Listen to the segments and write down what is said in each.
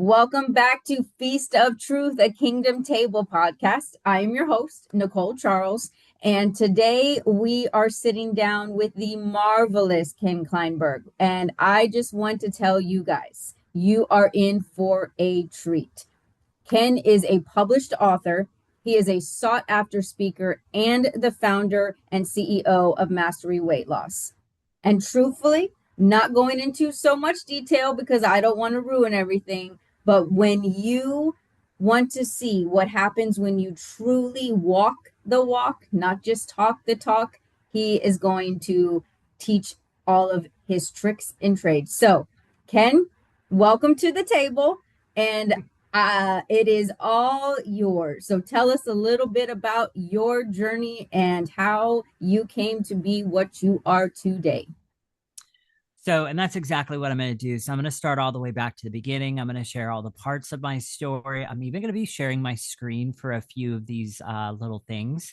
Welcome back to Feast of Truth, a Kingdom Table podcast. I am your host, Nicole Charles, and today we are sitting down with the marvelous Ken Kleinberg. And I just want to tell you guys, you are in for a treat. Ken is a published author. He is a sought after speaker and the founder and CEO of Mastery Weight Loss. And truthfully, not going into so much detail because I don't want to ruin everything, but when you want to see what happens when you truly walk the walk, not just talk the talk, he is going to teach all of his tricks and trades. So, Ken, welcome to the table. And it is all yours. So tell us a little bit about your journey and how you came to be what you are today. And that's exactly what I'm going to do. So I'm going to start all the way back to the beginning. I'm going to share all the parts of my story. I'm even going to be sharing my screen for a few of these little things.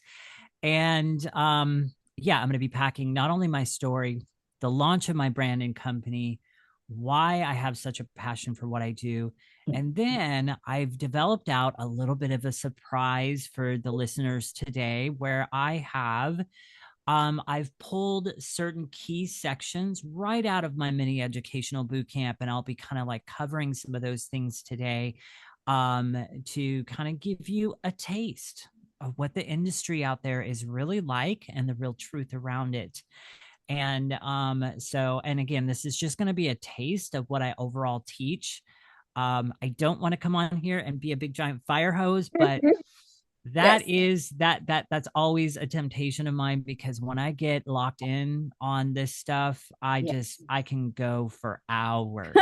And yeah, I'm going to be packing not only my story, the launch of my brand and company, why I have such a passion for what I do. And then I've developed out a little bit of a surprise for the listeners today where I've pulled certain key sections right out of my mini educational boot camp, and I'll be kind of like covering some of those things today to kind of give you a taste of what the industry out there is really like and the real truth around it. And again, this is just going to be a taste of what I overall teach. I don't want to come on here and be a big giant fire hose, but Yes. that's always a temptation of mine, because when I get locked in on this stuff, Yes. I can go for hours.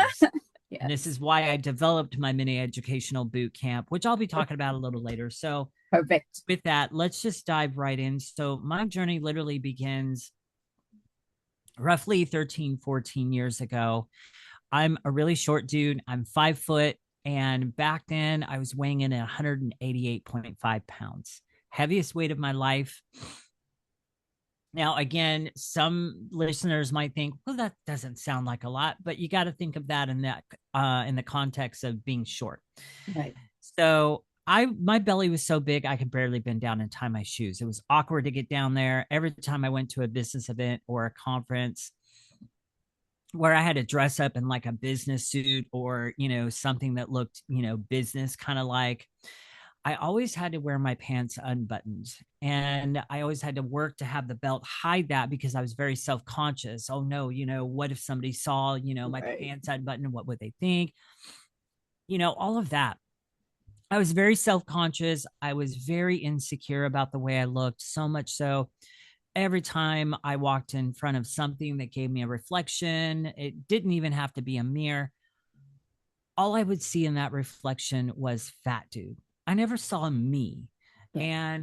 And this Yes. is why I developed my mini educational boot camp, which I'll be talking about a little later. So Perfect. with that, let's just dive right in. So my journey literally begins roughly 13, 14 years ago. I'm a really short dude. I'm 5 foot. And back then I was weighing in at 188.5 pounds, heaviest weight of my life. Now, again, some listeners might think, well, that doesn't sound like a lot, but you got to think of that in the context of being short. Right. So my belly was so big I could barely bend down and tie my shoes. It was awkward to get down there. Every time I went to a business event or a conference where I had to dress up in like a business suit or, something that looked, business kind of like, I always had to wear my pants unbuttoned, and I always had to work to have the belt hide that because I was very self-conscious. Oh no, what if somebody saw, my Right. pants unbuttoned? What would they think? All of that. I was very self-conscious. I was very insecure about the way I looked, so much so every time I walked in front of something that gave me a reflection, it didn't even have to be a mirror. All I would see in that reflection was fat dude. I never saw me. Yeah.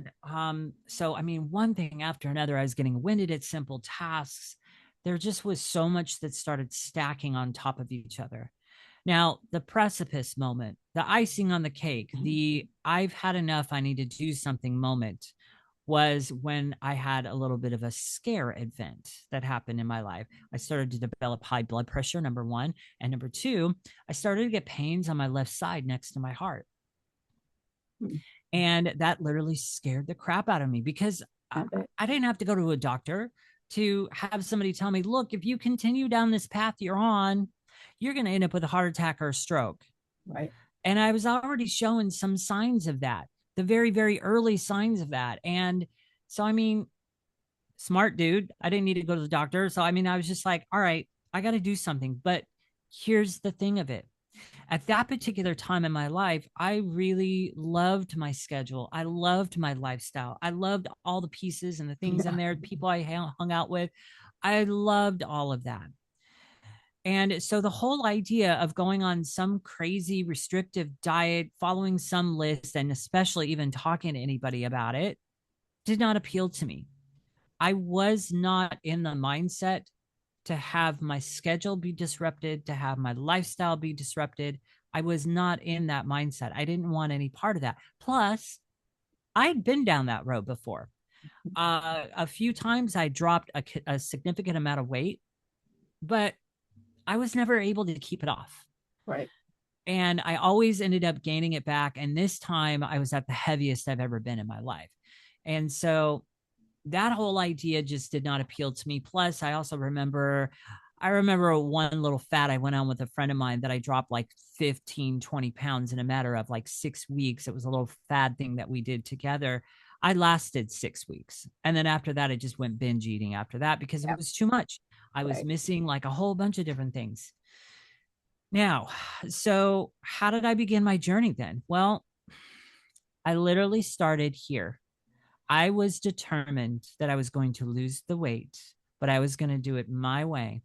So I mean, one thing after another, I was getting winded at simple tasks. There just was so much that started stacking on top of each other. Now, the precipice moment, the icing on the cake, the I've had enough, I need to do something moment was when I had a little bit of a scare event that happened in my life. I started to develop high blood pressure, number one. And number two, I started to get pains on my left side next to my heart. Hmm. And that literally scared the crap out of me because I, I bet. I didn't have to go to a doctor to have somebody tell me, look, if you continue down this path you're on, you're going to end up with a heart attack or a stroke. Right. And I was already showing some signs of that, the very, very early signs of that. And so, I mean, smart dude, I didn't need to go to the doctor. So, I mean, I was just like, all right, I got to do something. But here's the thing of it. At that particular time in my life, I really loved my schedule. I loved my lifestyle. I loved all the pieces and the things in Yeah. there, people I hung out with. I loved all of that. And so the whole idea of going on some crazy restrictive diet, following some list, and especially even talking to anybody about it did not appeal to me. I was not in the mindset to have my schedule be disrupted, to have my lifestyle be disrupted. I was not in that mindset. I didn't want any part of that. Plus, I'd been down that road before. A few times I dropped a significant amount of weight, but I was never able to keep it off. Right. And I always ended up gaining it back. And this time I was at the heaviest I've ever been in my life. And so that whole idea just did not appeal to me. Plus, I remember one little fad I went on with a friend of mine that I dropped like 15, 20 pounds in a matter of like 6 weeks. It was a little fad thing that we did together. I lasted 6 weeks. And then after that, I just went binge eating after that because it Yeah. was too much. I was Right. missing like a whole bunch of different things. Now, so how did I begin my journey then? Well, I literally started here. I was determined that I was going to lose the weight, but I was going to do it my way.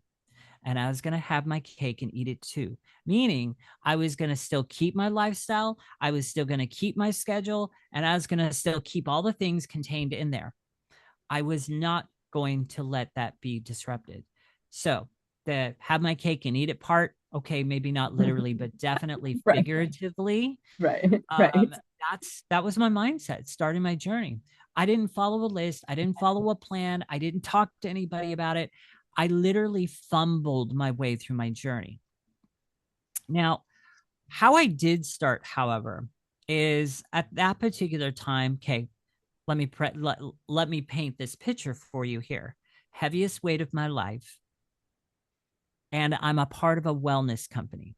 And I was going to have my cake and eat it too. Meaning, I was going to still keep my lifestyle. I was still going to keep my schedule. And I was going to still keep all the things contained in there. I was not going to let that be disrupted. So, the have my cake and eat it part, okay, maybe not literally, but definitely Right. figuratively. Right. Um, Right. that was my mindset starting my journey. I didn't follow a list. I didn't follow a plan. I didn't talk to anybody about it. I literally fumbled my way through my journey. Now, how I did start, however, is at that particular time. Okay, let me paint this picture for you here. Heaviest weight of my life, and I'm a part of a wellness company.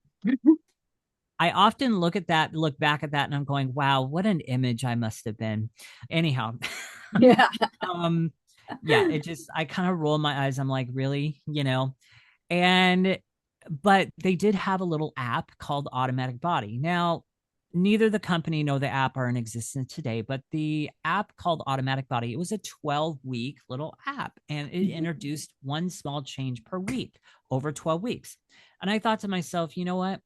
I often look back at that, and I'm going, wow, what an image I must have been. Anyhow, Yeah. um, yeah, I kind of roll my eyes. I'm like, really, and, but they did have a little app called Automatic Body. Now, neither the company nor the app are in existence today, but the app called Automatic Body, it was a 12-week little app, and it introduced one small change per week over 12 weeks. And I thought to myself, you know what?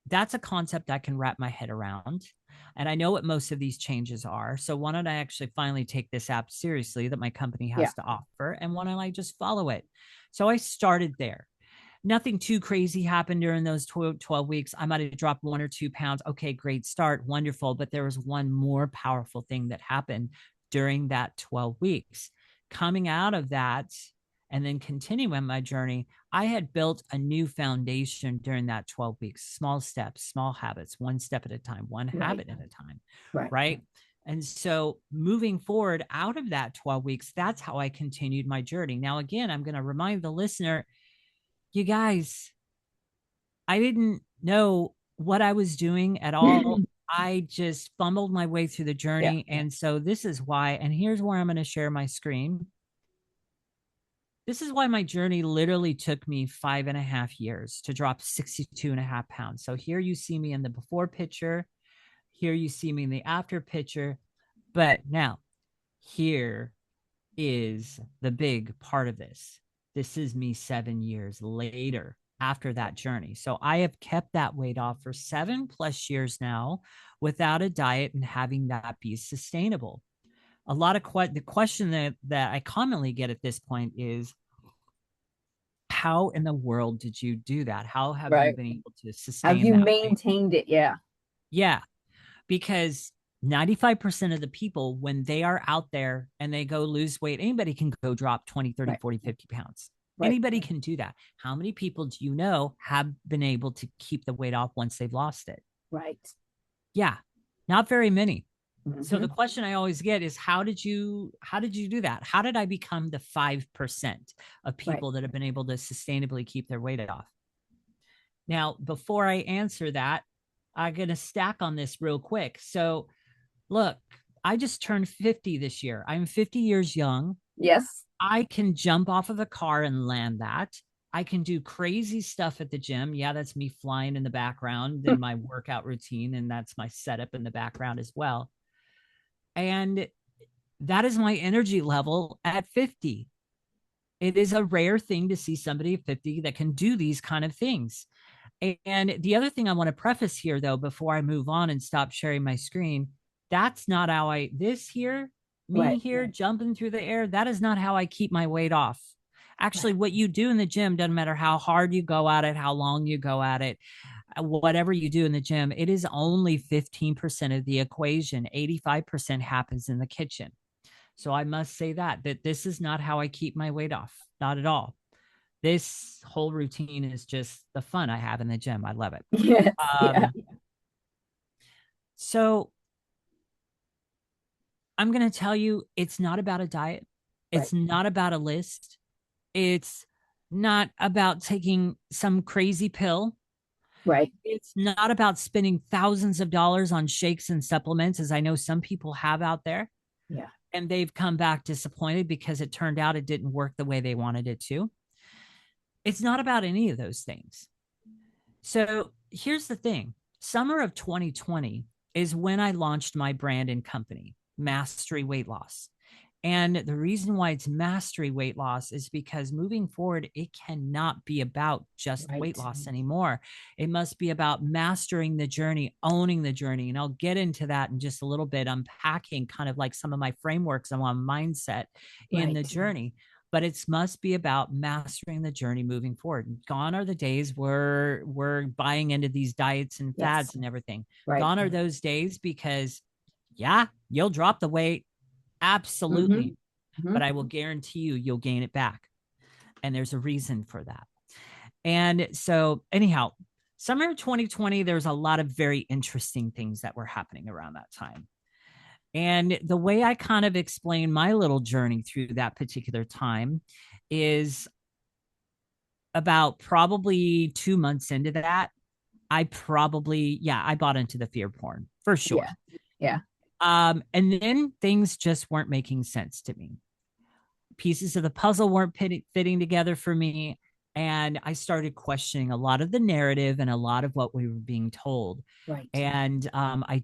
That's a concept I can wrap my head around. And I know what most of these changes are. So why don't I actually finally take this app seriously that my company Yeah. has to offer? And why don't I just follow it? So I started there. Nothing too crazy happened during those 12 weeks. I might have dropped 1 or 2 pounds. Okay, great start. Wonderful. But there was one more powerful thing that happened during that 12 weeks. Coming out of that and then continuing my journey, I had built a new foundation during that 12 weeks, small steps, small habits, one step at a time, one Right. habit at a time. Right. Right. And so moving forward out of that 12 weeks, that's how I continued my journey. Now, again, I'm going to remind the listener, you guys, I didn't know what I was doing at all. I just fumbled my way through the Yeah. journey. And so this is why, and here's where I'm going to share my screen. This is why my journey literally took me 5.5 years to drop 62.5 pounds. So here you see me in the before picture. Here you see me in the after picture. But now, here is the big part of this. This is me 7 years later after that journey. So I have kept that weight off for 7+ years now without a diet and having that be sustainable. A lot of the question that I commonly get at this point is, how in the world did you do that? How have you Right. been able to Have sustain you that weight? maintained it? Yeah. Yeah, because 95% of the people, when they are out there and they go lose weight, anybody can go drop 20, 30, Right. 40, 50 pounds. Right. Anybody can do that. How many people do you know have been able to keep the weight off once they've lost it? Right. Yeah, not very many. So the Hmm. question I always get is, how did you do that? How did I become the 5% of Right. people that have been able to sustainably keep their weight off? Now, before I answer that, I'm going to stack on this real quick. So, look, I just turned 50 this year. I'm 50 years young. Yes. I can jump off of a car and land that. I can do crazy stuff at the gym. Yeah, that's me flying in the background in my workout routine, and that's my setup in the background as well. And that is my energy level at 50. It is a rare thing to see somebody at 50 that can do these kind of things. And the other thing I want to preface here, though, before I move on and stop sharing my screen, that's not how this here, me Right. here jumping through the air, that is not how I keep my weight off. Actually, Right. what you do in the gym doesn't matter how hard you go at it, how long you go at it, whatever you do in the gym, it is only 15% of the equation. 85% happens in the kitchen. So I must say that this is not how I keep my weight off. Not at all. this whole routine is just the fun I have in the gym. I love it. Yes. Yeah. Um, so I'm going to tell you, it's not about a diet. Right. It's not about a list. It's not about taking some crazy pill. Right. It's not about spending thousands of dollars on shakes and supplements, as I know some people have out there, Yeah. and they've come back disappointed because it turned out it didn't work the way they wanted it to. It's not about any of those things. So here's the thing: summer of 2020 is when I launched my brand and company, Mastery Weight Loss. And the reason why it's mastery weight loss is because moving forward, it cannot be about just weight Right. loss anymore. It must be about mastering the journey, owning the journey. And I'll get into that in just a little bit, unpacking kind of like some of my frameworks on mindset in the Right. journey. But it must be about mastering the journey moving forward. Gone are the days where we're buying into these diets and Yes. fads and everything. Right. Gone are those days because, yeah, you'll drop the weight. Mm-hmm. Absolutely. Mm-hmm. But I will guarantee you, you'll gain it back. And there's a reason for that. And so, anyhow, summer of 2020, there's a lot of very interesting things that were happening around that time. And the way I kind of explain my little journey through that particular time is about probably 2 months into that. I bought into the fear porn for Yeah. sure. Yeah. And then things just weren't making sense to me. Pieces of the puzzle weren't fitting together for me. And I started questioning a lot of the narrative and a lot of what we were being told. Right. And I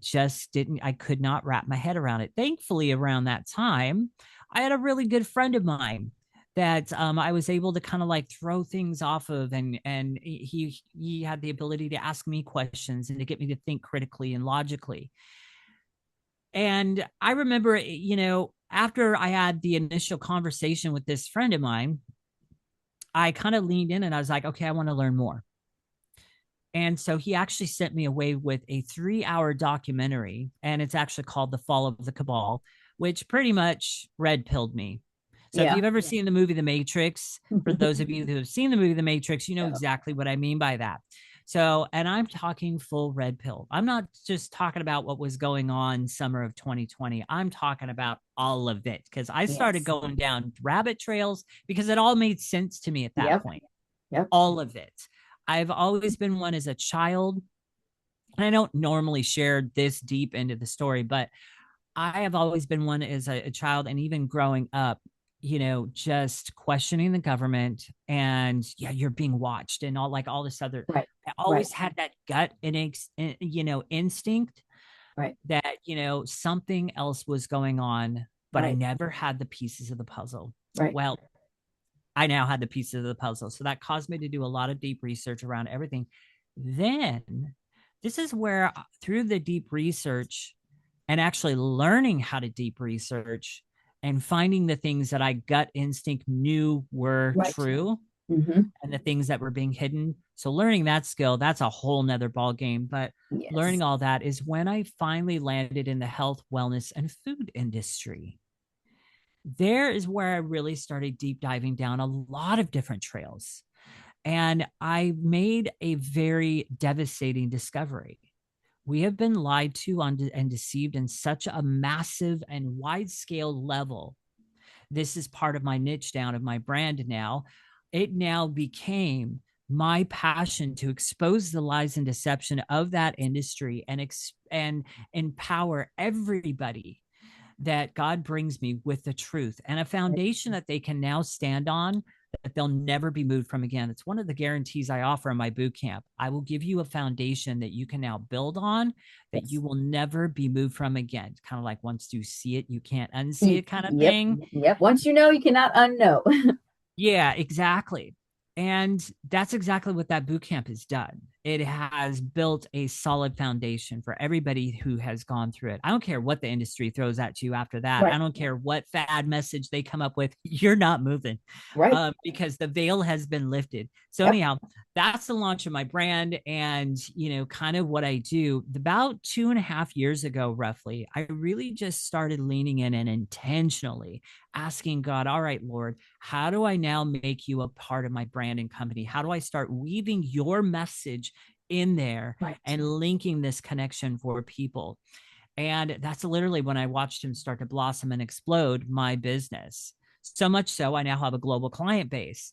could not wrap my head around it. Thankfully, around that time, I had a really good friend of mine that I was able to kind of like throw things off of, and he had the ability to ask me questions and to get me to think critically and logically. And I remember, after I had the initial conversation with this friend of mine, I kind of leaned in and I was like, okay, I want to learn more. And so he actually sent me away with a 3-hour documentary, and it's actually called The Fall of the Cabal, which pretty much red pilled me. So if Yeah. you've ever seen the movie The Matrix, for those of you who have seen the movie The Matrix, you know Yeah. exactly what I mean by that. So, and I'm talking full red pill. I'm not just talking about what was going on summer of 2020. I'm talking about all of it because I started Yes. going down rabbit trails because it all made sense to me at that Yep. point. Yep. All of it. I've always been one as a child, and I don't normally share this deep into the story, but I have always been one as a child and even growing up, just questioning the government and yeah, you're being watched and all this other. Right. I Right. always had that gut and instinct Right. that something else was going on, but I Right. never had the pieces of the puzzle. Right. Well, I now had the pieces of the puzzle, so that caused me to do a lot of deep research around everything. Then this is where through the deep research and actually learning how to deep research and finding the things that I gut instinct knew were Right. true Mm-hmm. and the things that were being hidden. So learning that skill, that's a whole nother ball game. But Yes. learning all that is when I finally landed in the health, wellness, and food industry. There is where I really started deep diving down a lot of different trails. And I made a very devastating discovery. We have been lied to and deceived in such a massive and wide scale level. This is part of my niche down of my brand now. It now became my passion to expose the lies and deception of that industry and empower everybody that God brings me with the truth and a foundation that they can now stand on, that they'll never be moved from again. It's one of the guarantees I offer in my boot camp. I will give you a foundation that you can now build on, that Yes. you will never be moved from again. It's kind of like once you see it, you can't unsee it kind of Yep. thing. Yep. Once you know, you cannot unknow. Yeah, exactly. And that's exactly what that boot camp has done. it has built a solid foundation for everybody who has gone through it. I don't care what the industry throws at you after that. Right. I don't care what fad message they come up with. You're not moving, Right. because the veil has been lifted. So Yep. anyhow, that's the launch of my brand, and kind of what I do. About 2.5 years ago, roughly, I really just started leaning in and intentionally asking God, all right, Lord, how do I now make you a part of my brand and company? How do I start weaving your message in there Right. and linking this connection for people? And that's literally when I watched him start to blossom and explode my business. So much so, I now have a global client base.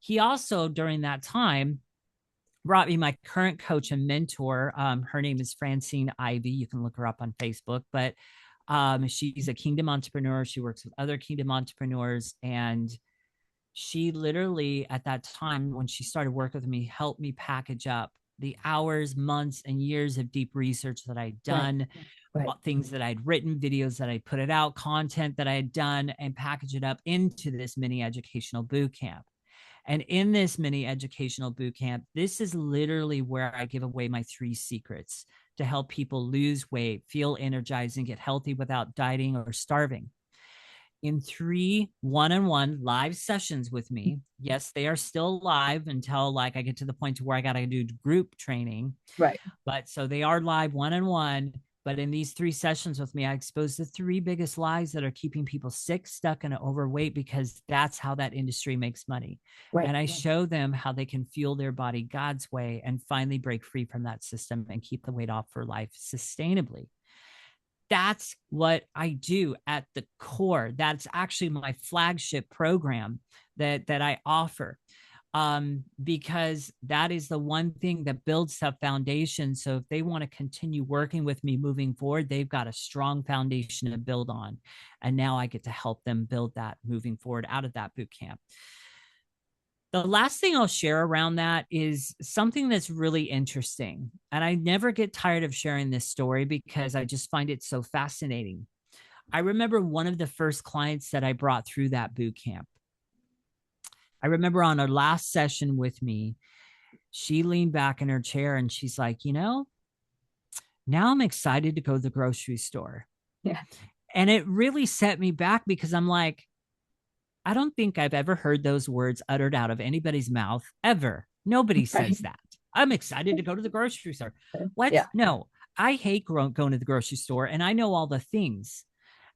He also, during that time, brought me my current coach and mentor. Her name is Francine Ivy. You can look her up on Facebook, but she's a kingdom entrepreneur. She works with other kingdom entrepreneurs. And she literally, at that time, when she started working with me, helped me package up the hours, months, and years of deep research that I'd done, Right. things that I'd written, videos that I put it out, content that I had done, and package it up into this mini educational boot camp. And in this mini educational boot camp, this is literally where I give away my 3 secrets to help people lose weight, feel energized, and get healthy without dieting or starving. In 3 one-on-one live sessions with me. Yes, they are still live until like I get to the point to where I got to do group training. Right. But so they are live one-on-one. But in these 3 sessions with me, I expose the 3 biggest lies that are keeping people sick, stuck, and overweight, because that's how that industry makes money. Right. And I show them how they can fuel their body God's way and finally break free from that system and keep the weight off for life sustainably. That's what I do at the core. That's actually my flagship program that I offer, because that is the one thing that builds that foundation. So if they want to continue working with me moving forward, they've got a strong foundation to build on. And now I get to help them build that moving forward out of that boot camp. The last thing I'll share around that is something that's really interesting. And I never get tired of sharing this story because I just find it so fascinating. I remember one of the first clients that I brought through that boot camp. I remember on our last session with me, she leaned back in her chair and she's like, now I'm excited to go to the grocery store. Yeah. And it really set me back because I'm like, I don't think I've ever heard those words uttered out of anybody's mouth ever. Nobody says that. I'm excited to go to the grocery store. What? Yeah. No, I hate going to the grocery store, and I know all the things.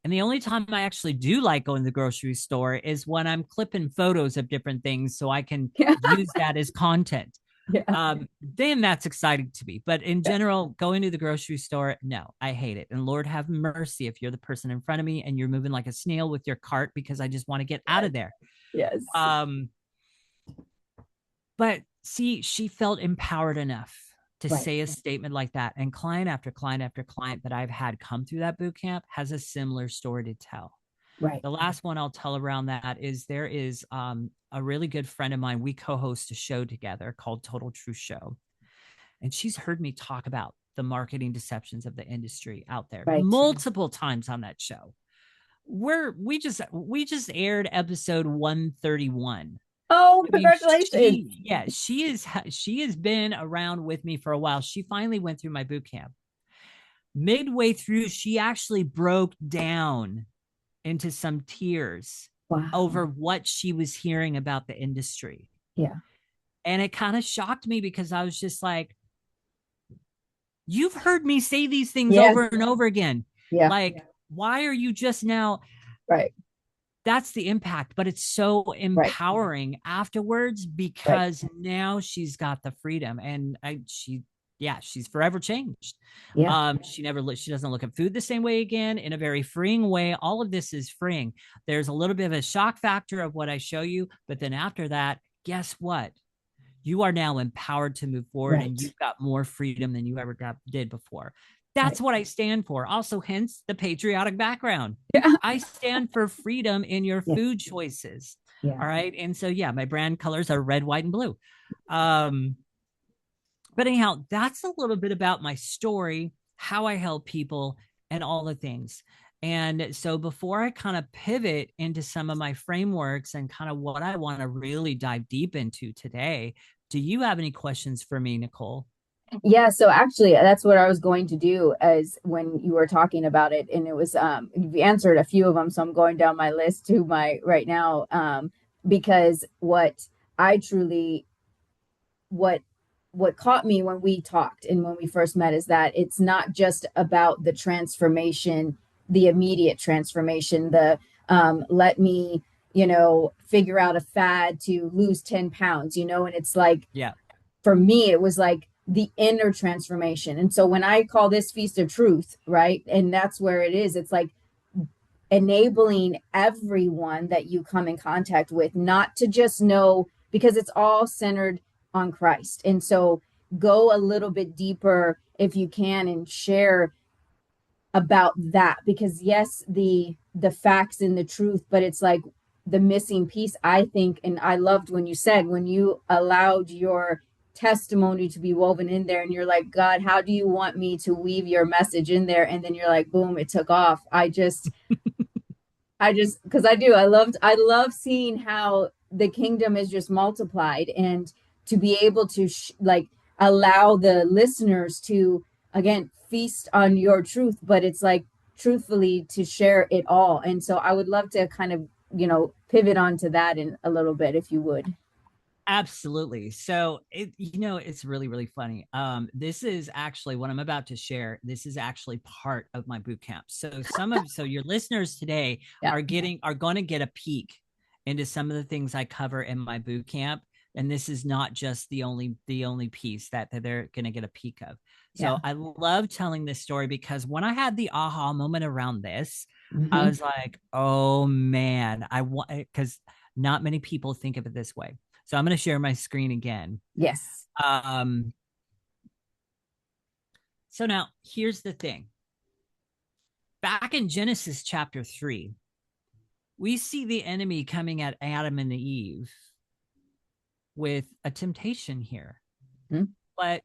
And the only time I actually do like going to the grocery store is when I'm clipping photos of different things so I can Yeah. use that as content. Yeah. Then that's exciting to me. But in Yeah. general, going to the grocery store, no, I hate it. And Lord have mercy if you're the person in front of me and you're moving like a snail with your cart because I just want to get out of there. Yes. But see, she felt empowered enough to Right. say a statement like that. And client after client after client that I've had come through that boot camp has a similar story to tell. Right. The last one I'll tell around that is there is a really good friend of mine. We co-host a show together called Total Truth Show. And she's heard me talk about the marketing deceptions of the industry out there Right. multiple times on that show. We just aired episode 131. Oh, I mean, congratulations. she has been around with me for a while. She finally went through my boot camp. Midway through, she actually broke down into some tears over what she was hearing about the industry. Yeah. And it kind of shocked me because I was just like, you've heard me say these things over and over again. Yeah. Like, why are you just now? Right. That's the impact, but it's so empowering afterwards because now she's got the freedom, and she's forever changed. Yeah. She doesn't look at food the same way again, in a very freeing way. All of this is freeing. There's a little bit of a shock factor of what I show you, but then after that, guess what? You are now empowered to move forward, and you've got more freedom than you ever did before. That's what I stand for. Also, hence the patriotic background. Yeah. I stand for freedom in your food choices. Yeah. All right. And so, my brand colors are red, white, and blue. But anyhow, that's a little bit about my story, how I help people, and all the things. And so before I kind of pivot into some of my frameworks and kind of what I want to really dive deep into today, do you have any questions for me, Nicole? Yeah, so actually that's what I was going to do as when you were talking about it, and it was you've answered a few of them, so I'm going down my list to my right now, because I truly what what caught me when we talked and when we first met is that it's not just about the transformation, the immediate transformation, the let me, figure out a fad to lose 10 pounds, and it's like, Yeah. for me, it was like the inner transformation. And so when I call this Feast of Truth, right? And that's where it is, it's like enabling everyone that you come in contact with not to just know, because it's all centered on Christ. And so go a little bit deeper if you can and share about that, because yes, the facts and the truth, but it's like the missing piece, I think. And I loved when you said, when you allowed your testimony to be woven in there, and you're like, God, how do you want me to weave your message in there? And then you're like, boom, it took off. I just because I love seeing how the kingdom is just multiplied, and to be able to like allow the listeners to again feast on your truth, but it's like truthfully to share it all. And so I would love to kind of pivot onto that in a little bit, if you would. Absolutely. So it's really, really funny. This is actually what I'm about to share. This is actually part of my boot camp. So your listeners today Yeah. are going to get a peek into some of the things I cover in my boot camp. And this is not just the only piece that they're going to get a peek of. Yeah. So I love telling this story because when I had the aha moment around this, I Mm-hmm. was like, oh man, I want, because not many people think of it this way. So I'm going to share my screen again. Yes. Um, so now here's the thing. Back in Genesis chapter 3, we see the enemy coming at Adam and Eve with a temptation here. Mm-hmm. But,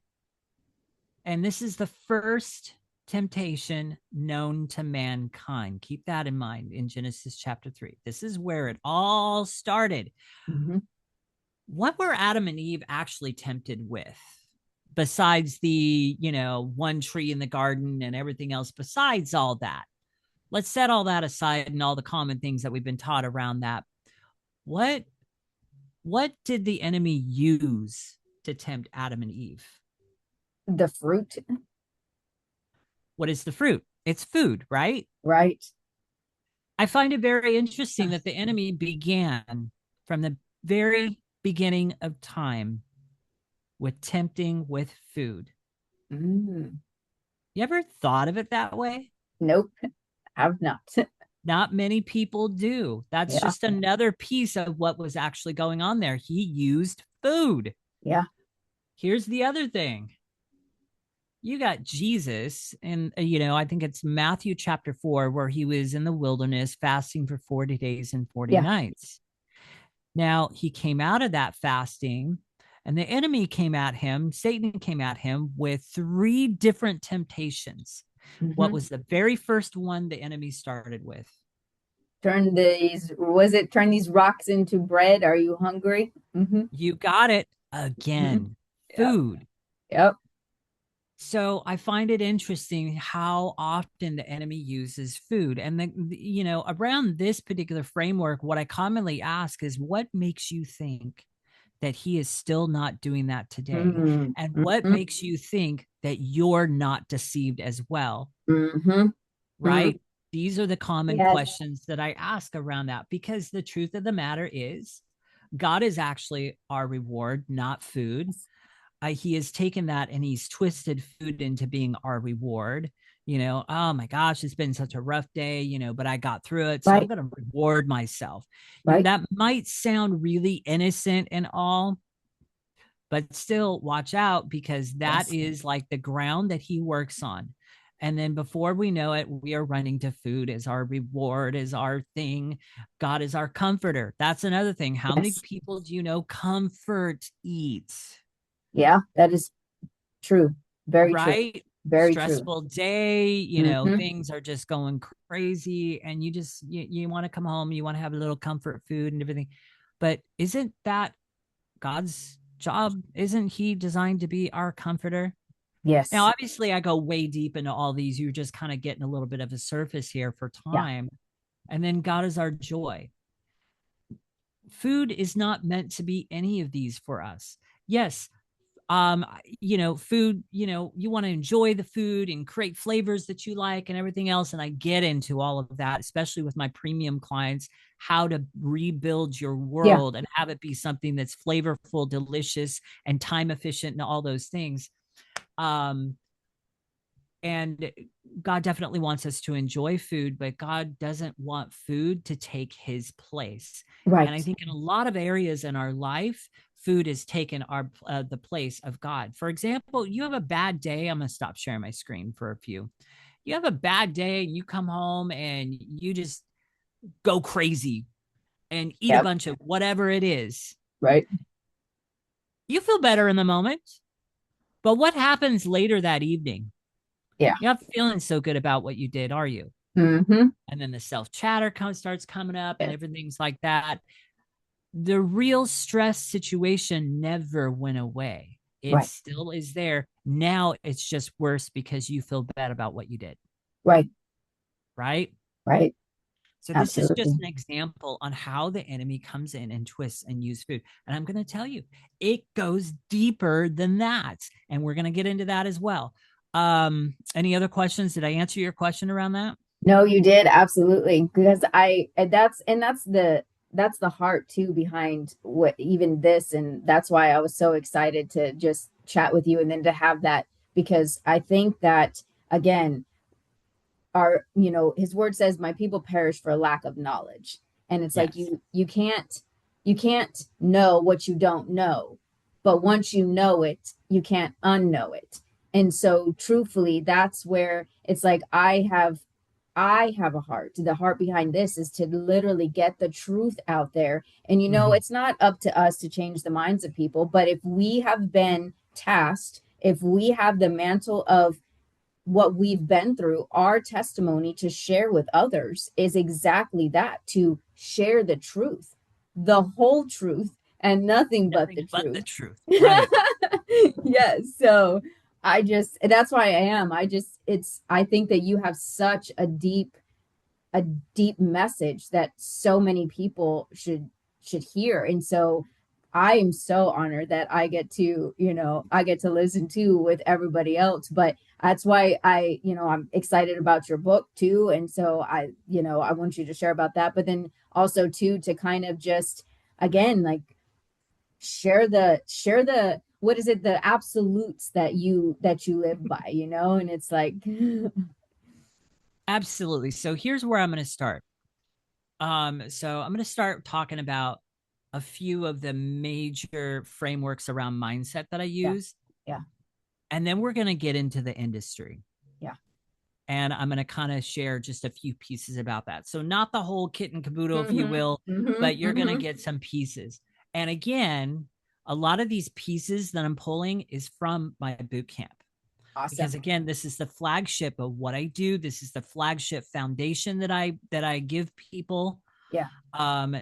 and this is the first temptation known to mankind. Keep that in mind in Genesis chapter 3. This is where it all started. Mm-hmm. What were Adam and Eve actually tempted with? Besides the, one tree in the garden and everything else, besides all that, let's set all that aside and all the common things that we've been taught around that. What what did the enemy use to tempt Adam and Eve? The fruit. What is the fruit? It's food, right? Right. I find it very interesting that the enemy began from the very beginning of time with tempting with food. Mm. You ever thought of it that way? Nope. Have not. Not many people do. That's Yeah. just another piece of what was actually going on there. He used food. Yeah. Here's the other thing. You got Jesus, and I think it's Matthew chapter 4, where he was in the wilderness fasting for 40 days and 40 Yeah. nights. Now, he came out of that fasting, and the enemy came at him, Satan came at him with three different temptations. What Mm-hmm. was the very first one the enemy started with? Turn these rocks into bread? Are you hungry? Mm-hmm. You got it Mm-hmm. again. Yep. Food. Yep. So I find it interesting how often the enemy uses food. And around this particular framework, what I commonly ask is what makes you think that he is still not doing that today? Mm-hmm. And what makes you think that you're not deceived as well? Mm-hmm. Mm. Right? These are the common Yes. questions that I ask around that, because the truth of the matter is God is actually our reward, not food. He has taken that and he's twisted food into being our reward. Oh my gosh, it's been such a rough day, but I got through it. So I'm Right. going to reward myself. Right. That might sound really innocent and all, but still watch out, because that Yes. is like the ground that he works on. And then before we know it, we are running to food as our reward, as our thing. God is our comforter. That's another thing. How many Yes. people do you know comfort eats? Yeah. That is true. Very true. Right? Very true. Stressful day, Mm-hmm. things are just going crazy, and you want to come home, you want to have a little comfort food and everything. But isn't that God's job? Isn't he designed to be our comforter? Now, Yes. obviously, I go way deep into all these. You're just kind of getting a little bit of a surface here for Yeah. time. And then God is our joy. Food is not meant to be any of these for us. Yes, food, you want to enjoy the food and create flavors that you like and everything else. And I get into all of that, especially with my premium clients, how to rebuild your Yeah. world and have it be something that's flavorful, delicious, and time efficient and all those things. Um, and God definitely wants us to enjoy food, but God doesn't want food to take his place. And I Right. think in a lot of areas in our life, food has taken the place of God. For example, you have a bad day. I'm going to stop sharing my screen for a few. You have a bad day, you come home and you just go crazy and eat a Yep. bunch of whatever it is. Right. You feel better in the moment. But what happens later that evening? Yeah. You're not feeling so good about what you did, are you? Mm-hmm. And then the self chatter starts coming up and Yes. everything's like that. The real stress situation never went away. It Right. still is there. Now it's just worse because you feel bad about what you did, Right. right? Right. So this is just Absolutely. an example on how the enemy comes in and twists and uses food. And I'm going to tell you, it goes deeper than that. And we're going to get into that as well. Any other questions? Did I answer your question around that? No, you did absolutely because that's the heart too behind what even this, and that's why I was so excited to just chat with you and then to have that, because I think that again, our, his word says my people perish for lack of knowledge, and it's like Yes. you can't know what you don't know, but once you know it you can't unknow it. And so truthfully, that's where it's like I have a heart. The heart behind this is to literally get the truth out there. And Mhm. it's not up to us to change the minds of people, but if we have been tasked, if we have the mantle of what we've been through, our testimony to share with others is exactly that, to share the truth, the whole truth, and nothing but the Nothing but the truth. truth. Right. Yes. So that's why I think that you have such a deep message that so many people should hear. And so I am so honored that I get to listen to with everybody else. But that's why I'm excited about your book too. And so I want you to share about that, but then also too to kind of just again like share the what is it, the absolutes that you live by, and it's like Absolutely. So here's where I'm going to start. So I'm going to start talking about a few of the major frameworks around mindset that I yeah, use, yeah, and then we're going to get into the industry. yeah. And I'm going to kind of share just a few pieces about that. So, not the whole kit and caboodle, if you Mm-hmm, will, mm-hmm, but you're going to mm-hmm. get some pieces. And again, a lot of these pieces that I'm pulling is from my boot camp. Because Awesome. again, this is the flagship of what I do. This is the flagship foundation that I give people. Yeah.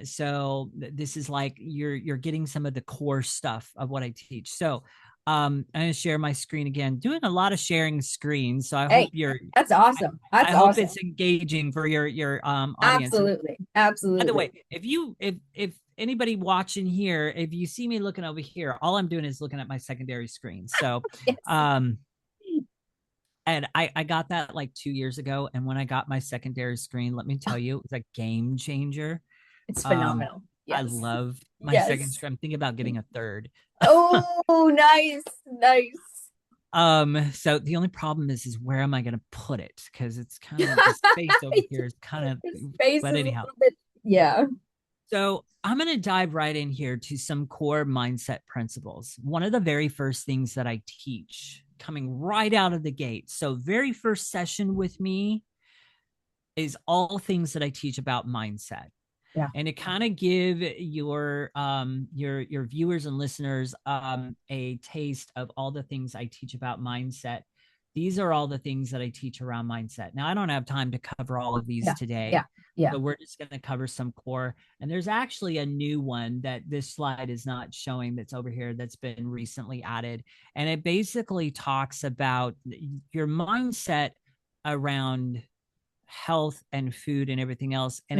So this is like you're getting some of the core stuff of what I teach. So I'm going to share my screen again, doing a lot of sharing screens. So I hope Hey, you're that's I, awesome. I That's hope awesome. it's engaging for your audience. And Absolutely. by the Absolutely. way, if anybody watching here, if you see me looking over here, all I'm doing is looking at my secondary screen. So Yes. um and I got that like 2 years ago. And when I got my secondary screen, let me tell you, it was a game changer. It's Um, phenomenal. I Yes. love my second Yes. screen. I'm thinking about getting a third. Oh, nice. Nice. So the only problem is where am I gonna put it? Because it's kind of the space over here is kind of, Your space but is a anyhow. little bit, yeah. So I'm gonna dive right in here to some core mindset principles. One of the very first things that I teach coming right out of the gate. So very first session with me is all things that I teach about mindset. Yeah. And to kind of give your viewers and listeners a taste of all the things I teach about mindset. These are all the things that I teach around mindset. Now, I don't have time to cover all of these Yeah. today. Yeah. Yeah. So we're just going to cover some core. And there's actually a new one that this slide is not showing that's over here that's been recently added. And it basically talks about your mindset around health and food and everything else. And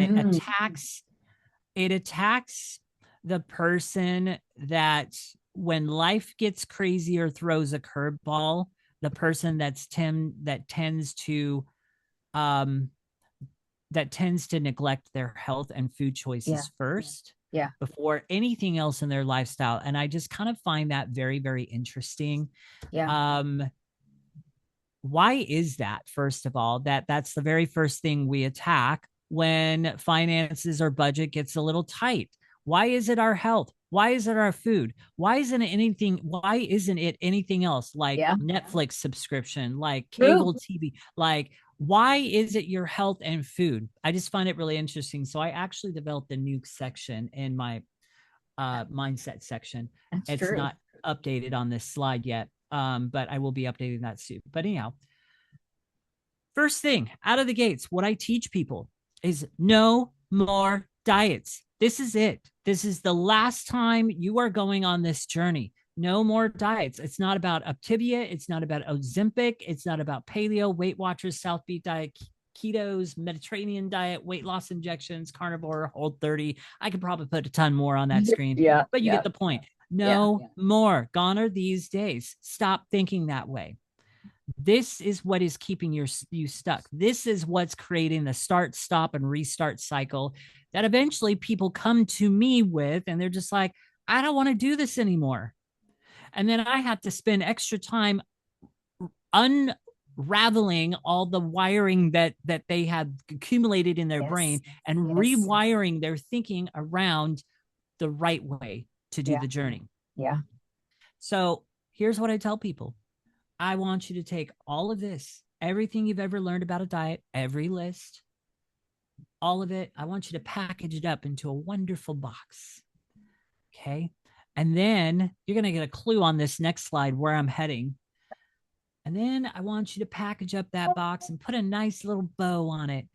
it attacks the person that when life gets crazy or throws a curveball, the person um that tends to neglect their health and food Yeah. choices first Yeah. before anything else in their lifestyle. And I just kind of find that very, very interesting. Yeah. Um, why is that? First of all, that's the very first thing we attack when finances or budget gets a little tight. Why is it our health? Why is it our food? Why isn't it anything else like Yeah. Netflix subscription, like True. cable TV? Like, why is it your health and food? I just find it really interesting. So I actually developed a new section in my mindset section. That's It's true. not updated on this slide yet, but I will be updating that soon. But anyhow, first thing out of the gates, what I teach people is no more diets. This is it. This is the last time you are going on this journey. No more diets. It's not about Activia. It's not about Ozempic. It's not about paleo, Weight Watchers, South Beat diet, ketos, Mediterranean diet, weight loss injections, carnivore, Whole30. I could probably put a ton more on that screen, Yeah. but you Yeah. get the point. Yeah. No more. Gone are these days. Stop thinking that way. This is what is keeping you stuck. This is what's creating the start, stop, and restart cycle that eventually people come to me with, and they're just like, I don't want to do this anymore. And then I have to spend extra time unraveling all the wiring that they have accumulated in their Yes. brain and Yes. rewiring their thinking around the right way to do Yeah. the journey. Yeah. So here's what I tell people. I want you to take all of this, everything you've ever learned about a diet, every list, all of it. I want you to package it up into a wonderful box. Okay. And then you're going to get a clue on this next slide where I'm heading. And then I want you to package up that box and put a nice little bow on it.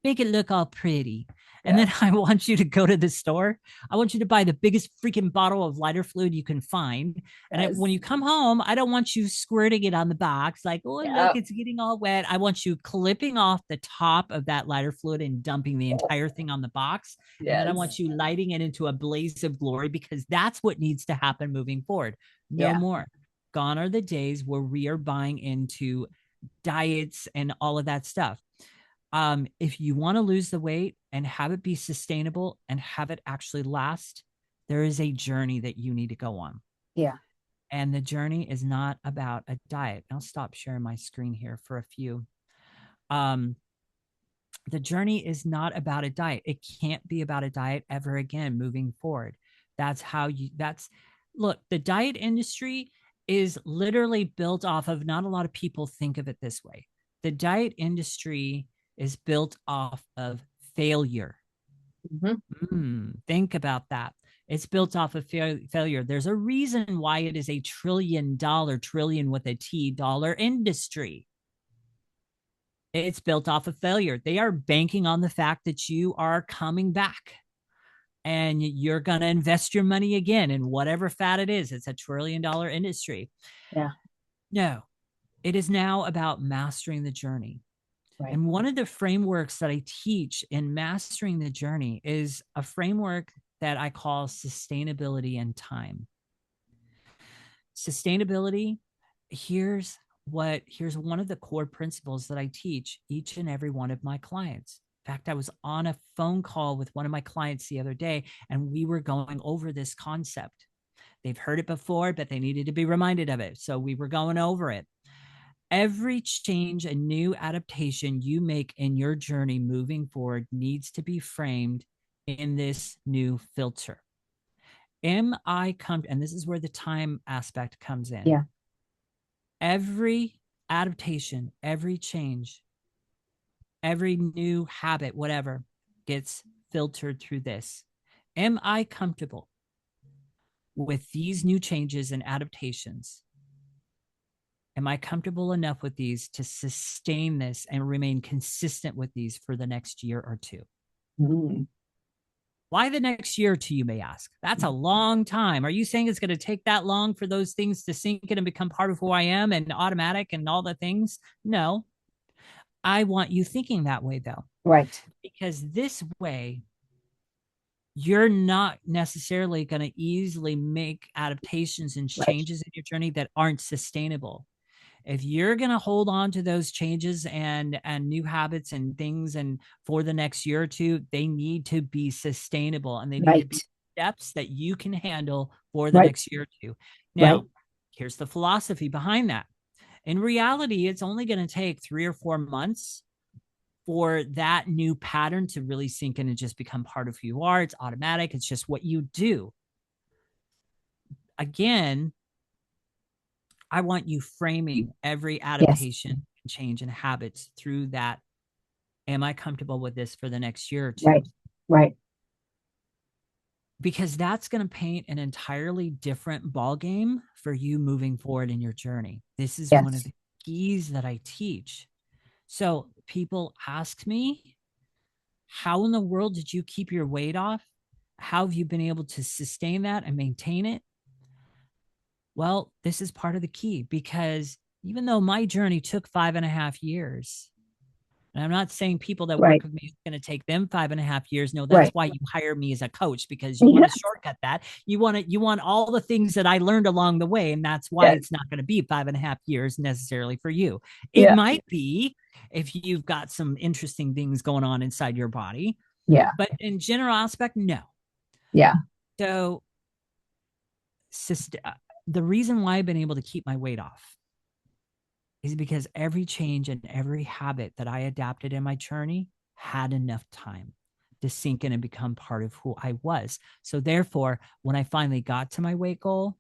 Make it look all pretty. And Yeah. then I want you to go to the store. I want you to buy the biggest freaking bottle of lighter fluid you can find. And when Yes. you come home, I don't want you squirting it on the box like, oh, look, Yeah. it's getting all wet. I want you clipping off the top of that lighter fluid and dumping the entire thing on the box. And then I Yes. want you lighting it into a blaze of glory because that's what needs to happen moving forward. No Yeah. more. Gone are the days where we are buying into diets and all of that stuff. If you want to lose the weight and have it be sustainable and have it actually last, there is a journey that you need to go on. Yeah. And the journey is not about a diet. I'll stop sharing my screen here for a few. Um, the journey is not about a diet. It can't be about a diet ever again moving forward. Look, the diet industry is literally built off of, not a lot of people think of it this way. The diet industry is built off of failure. Think about that. It's built off of failure. There's a reason why it is $1 trillion, trillion with a T, dollar industry. It's built off of failure. They are banking on the fact that you are coming back and you're going to invest your money again in whatever fad it is. It's $1 trillion industry. Yeah. No, it is now about mastering the journey. Right. And one of the frameworks that I teach in mastering the journey is a framework that I call sustainability and time. Sustainability, here's one of the core principles that I teach each and every one of my clients. In fact, I was on a phone call with one of my clients the other day, and we were going over this concept. They've heard it before, but they needed to be reminded of it. So we were going over it. Every change and new adaptation you make in your journey moving forward needs to be framed in this new filter. And this is where the time aspect comes in. Yeah. Every adaptation, every change, every new habit, whatever, gets filtered through this. Am I comfortable with these new changes and adaptations Am I comfortable enough with these to sustain this and remain consistent with these for the next year or two? Mm. Why the next year or two, you may ask? That's a long time. Are you saying it's going to take that long for those things to sink in and become part of who I am and automatic and all the things? No. I want you thinking that way, though, Right. because this way, you're not necessarily going to easily make adaptations and Right. changes in your journey that aren't sustainable. If you're going to hold on to those changes and new habits and things and for the next year or two, they need to be sustainable and they need to be Right. steps that you can handle for the Right. next year or two. Right. Now, here's the philosophy behind that. In reality, it's only going to take 3 or 4 months for that new pattern to really sink in and just become part of who you are. It's automatic, it's just what you do. Again, I want you framing every Yes. adaptation, change, and habits through that. Am I comfortable with this for the next year or two? Right. Right. Because that's going to paint an entirely different ball game for you moving forward in your journey. This is one of Yes. the keys that I teach. So people ask me, how in the world did you keep your weight off? How have you been able to sustain that and maintain it? Well, this is part of the key because even though my journey took 5.5 years, and I'm not saying people that work Right. with me is going to take them 5.5 years. No, that's Right. why you hire me as a coach, because you want to Yes. shortcut that. You want all the things that I learned along the way. And that's why Yes. it's not going to be 5.5 years necessarily for you. It Yeah. might be if you've got some interesting things going on inside your body, Yeah. but in general aspect, no. Yeah. So the reason why I've been able to keep my weight off is because every change and every habit that I adapted in my journey had enough time to sink in and become part of who I was. So therefore, when I finally got to my weight goal,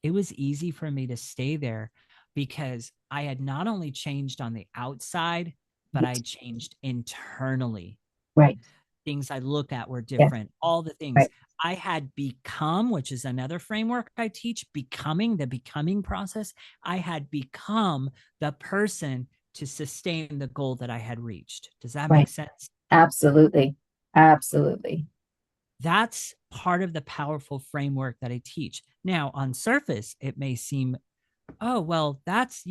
it was easy for me to stay there because I had not only changed on the outside, but I Right. changed internally. Right. Things I look at were Yes. different, all the things Right. I had become, which is another framework I teach, becoming, the becoming process. I had become the person to sustain the goal that I had reached. Does that make Right. sense? Absolutely. Absolutely. That's part of the powerful framework that I teach. Now, on surface, it may seem, oh, well, that's,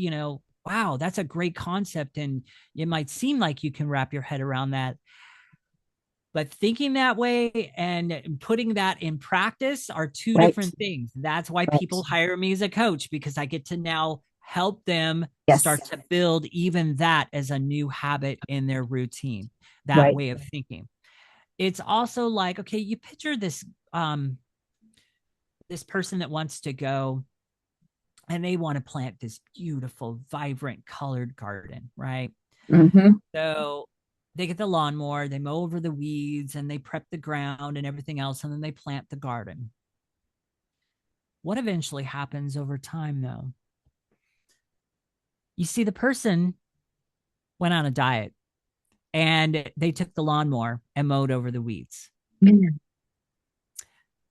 wow, that's a great concept. And it might seem like you can wrap your head around that. But thinking that way and putting that in practice are two Right. different things. That's why people Right. hire me as a coach, because I get to now help them Yes. start to build even that as a new habit in their routine, that Right. way of thinking. It's also like, okay, you picture this person that wants to go and they want to plant this beautiful, vibrant, colored garden, right? Mm-hmm. So they get the lawnmower, they mow over the weeds, and they prep the ground and everything else, and then they plant the garden. What eventually happens over time, though? You see, the person went on a diet and they took the lawnmower and mowed over the weeds.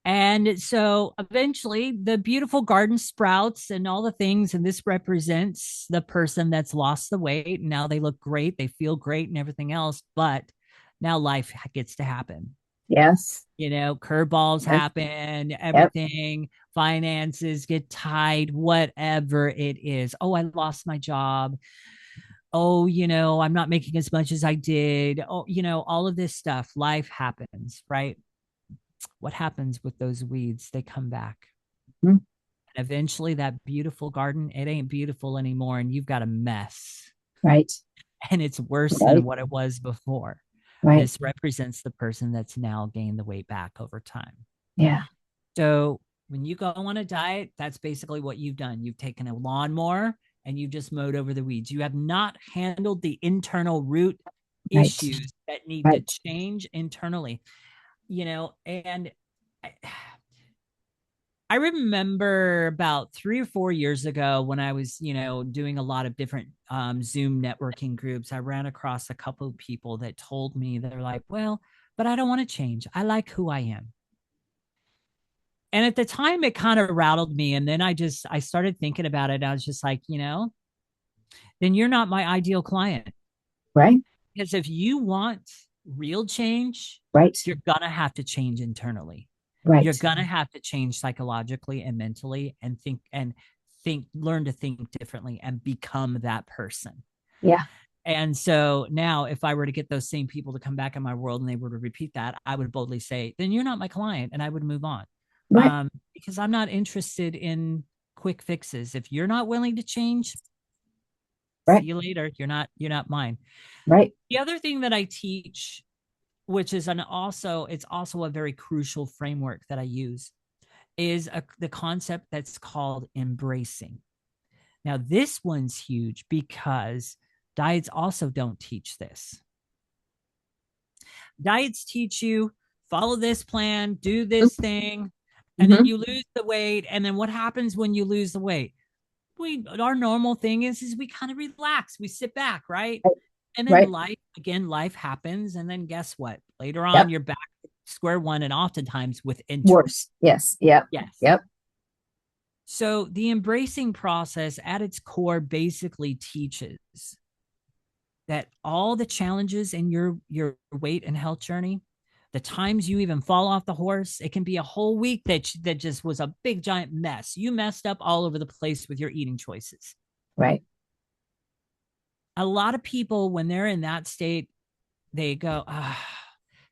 And so eventually the beautiful garden sprouts and all the things. And this represents the person that's lost the weight. And now they look great, they feel great, and everything else. But now life gets to happen. Yes. Curveballs Yes. happen, Yep. everything, finances get tied, whatever it is. Oh, I lost my job. Oh, I'm not making as much as I did. Oh, all of this stuff. Life happens, right? What happens with those weeds? They come back. Mhm. And eventually that beautiful garden, it ain't beautiful anymore. And you've got a mess. Right. And it's worse than Right. what it was before. Right. This represents the person that's now gained the weight back over time. Yeah. So when you go on a diet, that's basically what you've done. You've taken a lawnmower and you've just mowed over the weeds. You have not handled the internal root Right. issues that need to Right. change internally, and I remember about 3 or 4 years ago when I was, doing a lot of different Zoom networking groups, I ran across a couple of people that told me they're like, well, but I don't want to change. I like who I am. And at the time, it kind of rattled me. And then I started thinking about it. I was just like, then you're not my ideal client. Right. Because if you want real change, Right. you're going to have to change internally. You're Right. going to have to change psychologically and mentally learn to think differently and become that person. Yeah. And so now, if I were to get those same people to come back in my world and they were to repeat that, I would boldly say, then you're not my client, and I would move on. Right. Because I'm not interested in quick fixes. If you're not willing to change, see Right. you later. You're not mine. Right. The other thing that I teach, which is it's also a very crucial framework that I use, is the concept that's called embracing. Now, this one's huge because diets also don't teach this. Diets teach you follow this plan, do this thing, and then Mm-hmm. you lose the weight. And then what happens when you lose the weight? Our normal thing is we kind of relax, we sit back, right? Right. And then Right. life happens, and then guess what? Later on, Yep. you're back to square one, and oftentimes with interest. Worse. Yes. Yep. Yes. Yep. So the embracing process at its core basically teaches that all the challenges in your weight and health journey, the times you even fall off the horse, it can be a whole week that just was a big giant mess. You messed up all over the place with your eating choices. Right. A lot of people, when they're in that state, they go,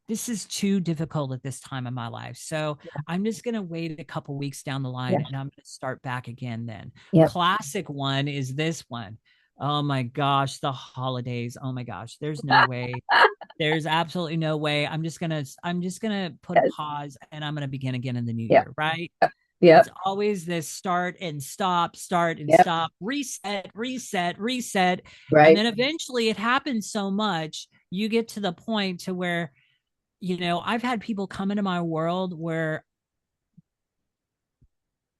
this is too difficult at this time in my life. So I'm just going to wait a couple weeks down the line Yeah. and I'm going to start back again then. Yep. Classic one is this one. Oh my gosh, the holidays. Oh my gosh, there's no way. There's absolutely no way. I'm just gonna put a Yes. pause and I'm gonna begin again in the new Yep. year, right? Yep. It's always this start and Yep. stop, reset, reset, reset. And Right. then eventually it happens so much, you get to the point to where, I've had people come into my world where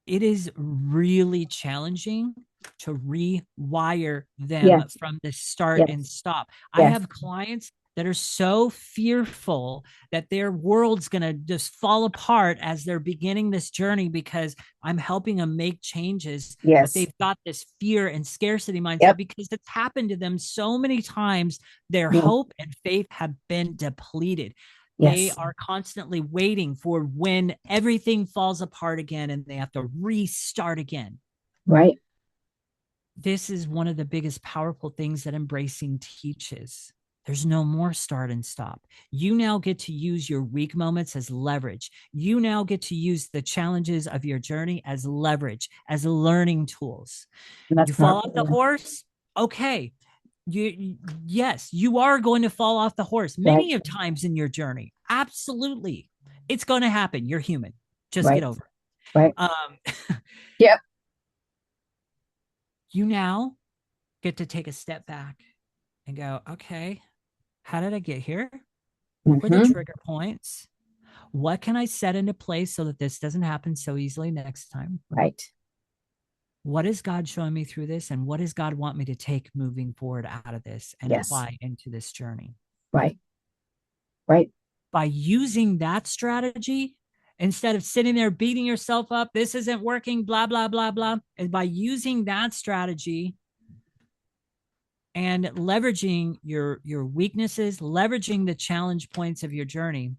it is really challenging to rewire them Yes. from the start and Yes. stop. I Yes. have clients that are so fearful that their world's going to just fall apart as they're beginning this journey because I'm helping them make changes, but Yes. they've got this fear and scarcity mindset Yep. because it's happened to them so many times. Their Yeah. hope and faith have been depleted. They Yes. are constantly waiting for when everything falls apart again and they have to restart again. Right. This is one of the biggest powerful things that embracing teaches. There's no more start and stop. You now get to use your weak moments as leverage. You now get to use the challenges of your journey as leverage, as learning tools. You That's fall not. off the horse. Okay. Yes, you are going to fall off the horse Right. many of times in your journey. Absolutely. It's going to happen. You're human. Just Right. get over Right. it. Yep. You now get to take a step back and go, okay, how did I get here? What were the Mm-hmm. trigger points? What can I set into place so that this doesn't happen so easily next time? Right. What is God showing me through this? And what does God want me to take moving forward out of this and Yes. apply into this journey? Right. Right. By using that strategy, instead of sitting there beating yourself up, this isn't working, blah, blah, blah, blah. And by using that strategy and leveraging your weaknesses, leveraging the challenge points of your journey,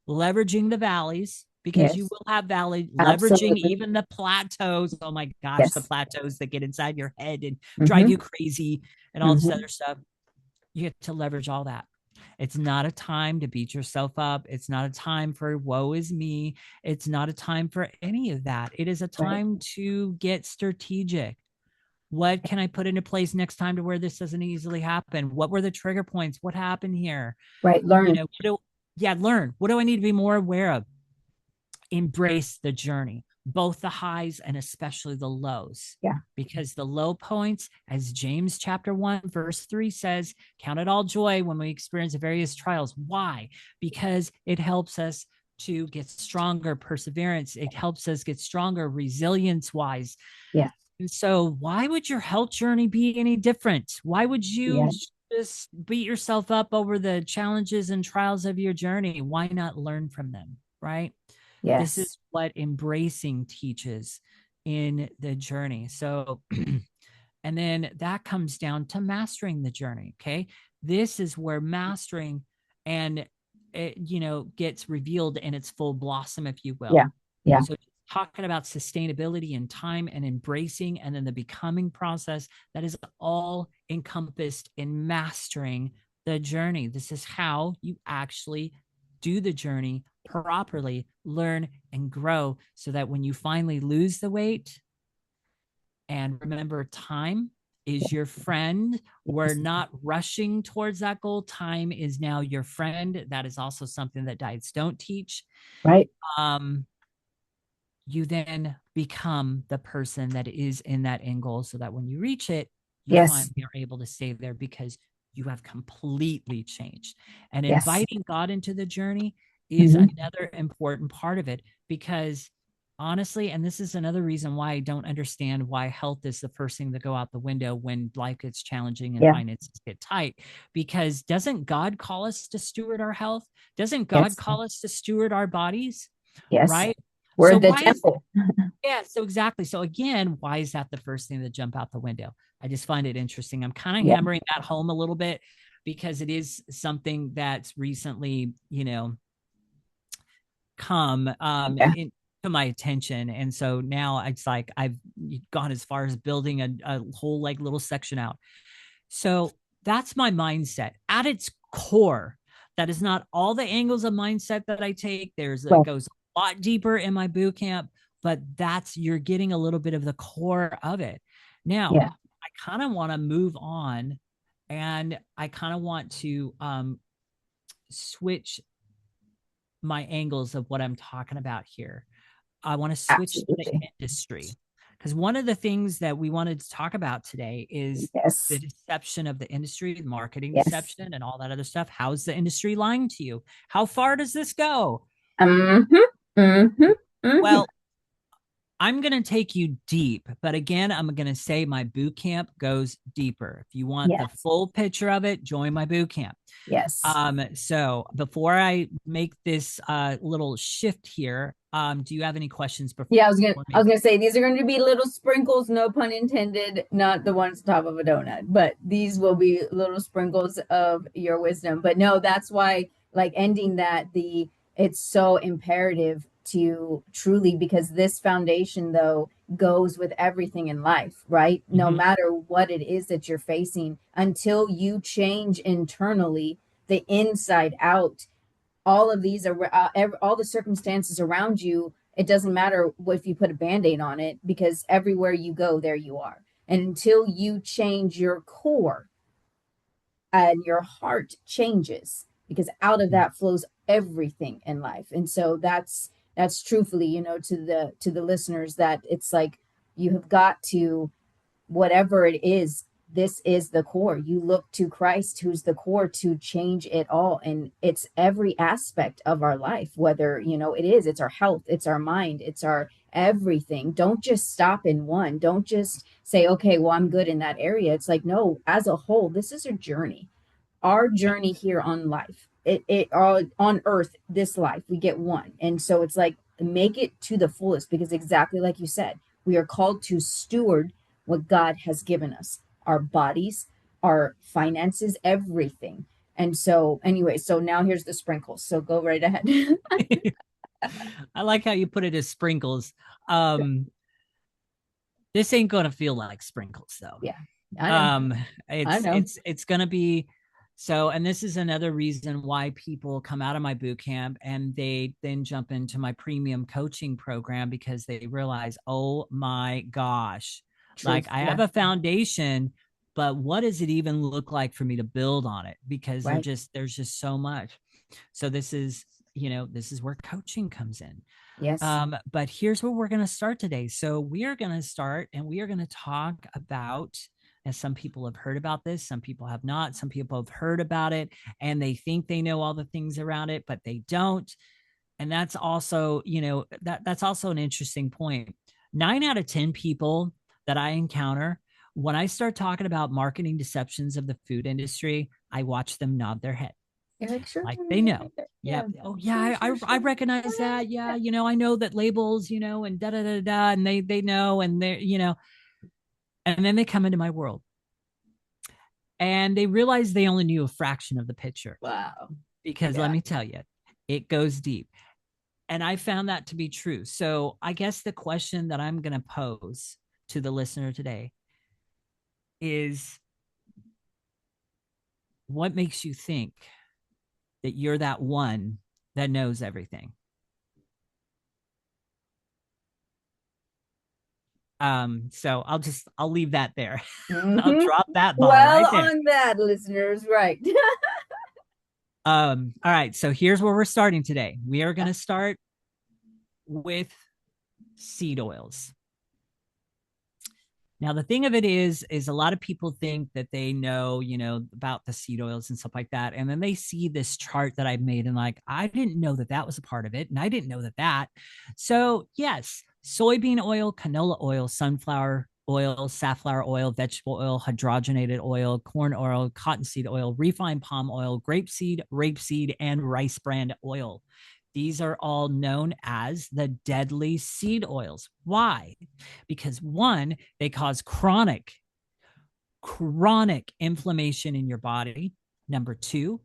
leveraging the valleys, because you Yes. will have valley, leveraging Absolutely. even the plateaus. Oh my gosh, the Yes. plateaus that get inside your head and drive Mm-hmm. you crazy and all this Mm-hmm. other stuff. You get to leverage all that. It's not a time to beat yourself up. It's not a time for woe is me. It's not a time for any of that. It is a Right. time to get strategic. What can I put into place next time to where this doesn't easily happen? What were the trigger points? What happened here? Right. Learn. Learn. What do I need to be more aware of? Embrace the journey, both the highs and especially the lows. Yeah. Because the low points, as James chapter 1, verse 3 says, count it all joy when we experience various trials. Why? Because it helps us to get stronger perseverance. It helps us get stronger resilience wise. Yeah. And so, why would your health journey be any different? Why would you Yeah. just beat yourself up over the challenges and trials of your journey? Why not learn from them? Right. This Yes. is what embracing teaches in the journey. So, and then that comes down to mastering the journey. Okay. This is where mastering and it, gets revealed in its full blossom, if you Yeah. will. Yeah. So talking about sustainability and time and embracing and then the becoming process, that is all encompassed in mastering the journey. This is how you actually do the journey properly, learn and grow, so that when you finally lose the weight, and remember, time is your friend. We're Yes. not rushing towards that goal. Time is now your friend. That is also something that diets don't teach. Right. Um, you then become the person that is in that end goal, so that when you reach it, you Yes. finally are able to stay there because you have completely changed. And Yes. inviting God into the journey is Hmm. another important part of it, because honestly, and this is another reason why I don't understand why health is the first thing to go out the window when life gets challenging and Yeah. finances get tight, because doesn't God call us to steward our health? Doesn't God Yes. call us to steward our bodies? Yes. Right? We're So the why is temple. yeah, so exactly. So again, why is that the first thing to jump out the window? I just find it interesting. I'm kind of Yeah. hammering that home a little bit because it is something that's recently, come Yeah. to my attention. And so now it's like I've gone as far as building a whole like little section out. So that's my mindset at its core. That is not all the angles of mindset that I take. It Right. goes a lot deeper in my boot camp, but you're getting a little bit of the core of it. Now, Yeah. I kind of want to move on, and I kind of want to switch my angles of what I'm talking about here. I want to switch to the Absolutely. industry, because one of the things that we wanted to talk about today is the Yes. deception of the industry, the marketing Yes. deception, and all that other stuff. How's the industry lying to you? How far does this go? Mm-hmm. Mm-hmm. Mm-hmm. Well, I'm going to take you deep, but again, I'm going to say my boot camp goes deeper. If you want the Yes. full picture of it, join my boot camp. Yes. So before I make this little shift here, do you have any questions before Yeah, I me? was gonna say these are going to be little sprinkles, no pun intended, not the ones top of a donut, but these will be little sprinkles of your wisdom. But no, that's why like ending that the it's so imperative to truly, because this foundation though goes with everything in life, right? No Mm-hmm. matter what it is that you're facing, until you change internally, the inside out, all of these are all the circumstances around you, it doesn't matter if you put a band-aid on it, because everywhere you go there you are. And until you change your core and your heart changes, because out of that flows everything in life. And so that's truthfully, to the listeners, that it's like you have got to, whatever it is, this is the core. You look to Christ, who's the core, to change it all. And it's every aspect of our life, whether, it's our health, it's our mind, it's our everything. Don't just stop in one. Don't just say, okay, well, I'm good in that area. It's like, no, as a whole, this is a journey. Our journey here on life, it all on earth, this life, we get one. And so it's like, make it to the fullest, because exactly like you said, we are called to steward what God has given us, our bodies, our finances, everything. And so, anyway, so now here's the sprinkles. So go right ahead. I like how you put it as sprinkles. Um, this ain't gonna feel like sprinkles though. Yeah, I know. Um, I know. it's gonna be so, and this is another reason why people come out of my boot camp and they then jump into my premium coaching program, because they realize, oh my gosh, like Truth. I Yeah. have a foundation, but what does it even look like for me to build on it? Because Right. there's just so much. So this is where coaching comes in. Yes. But here's where we're going to start today. So we are going to start and we are going to talk about, as some people have heard about this, some people have not, some people have heard about it and they think they know all the things around it, but they don't. And that's also, that's also an interesting point. 9 out of 10 people that I encounter, when I start talking about marketing deceptions of the food industry, I watch them nod their head. Eric Like Sherman. they know. Yeah. Yep. Oh Sure, yeah, sure, I sure. recognize that. Yeah, I know that labels, and da da da da, and they know, and they're. And then they come into my world, and they realize they only knew a fraction of the picture. Wow. Because let Yeah. me tell you, it goes deep. And I found that to be true. So I guess the question that I'm going to pose to the listener today is, what makes you think that you're that one that knows everything? So I'll leave that there. I'll Hmm. drop that bomb Well, right there. on that, listeners, right. All right. So here's where we're starting today. We are going to start with seed oils. Now, the thing of it is a lot of people think that they know, about the seed oils and stuff like that. And then they see this chart that I've made and like, I didn't know that that was a part of it. And I didn't know that. So yes, soybean oil, canola oil, sunflower oil, safflower oil, vegetable oil, hydrogenated oil, corn oil, cottonseed oil, refined palm oil, grapeseed, rapeseed, and rice bran oil. These are all known as the deadly seed oils. Why? Because one, they cause chronic inflammation in your body. Number two,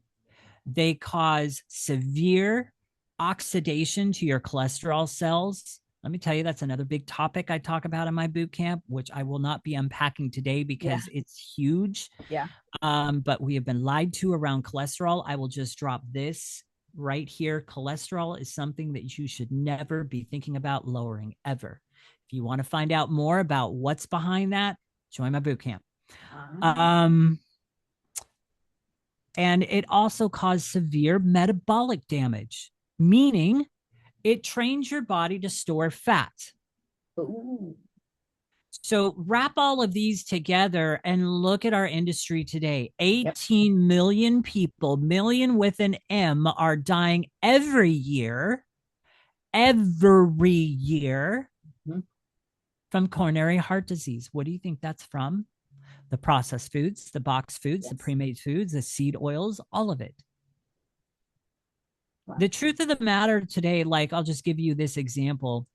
they cause severe oxidation to your cholesterol cells. Let me tell you, that's another big topic I talk about in my boot camp, which I will not be unpacking today Yeah. because it's huge. Yeah. But we have been lied to around cholesterol. I will just drop this right here. Cholesterol is something that you should never be thinking about lowering ever. If you want to find out more about what's behind that, join my boot camp. Ah. Um, and it also caused severe metabolic damage, meaning it trains your body to store fat. Ooh. So wrap all of these together and look at our industry today. Yep. 18 million people, million with an M, are dying every year Mhm. from coronary heart disease. What do you think that's from? The processed foods, the boxed foods, the Yes. pre-made foods, the seed oils, all of it. Wow. The truth of the matter today, like I'll just give you this example.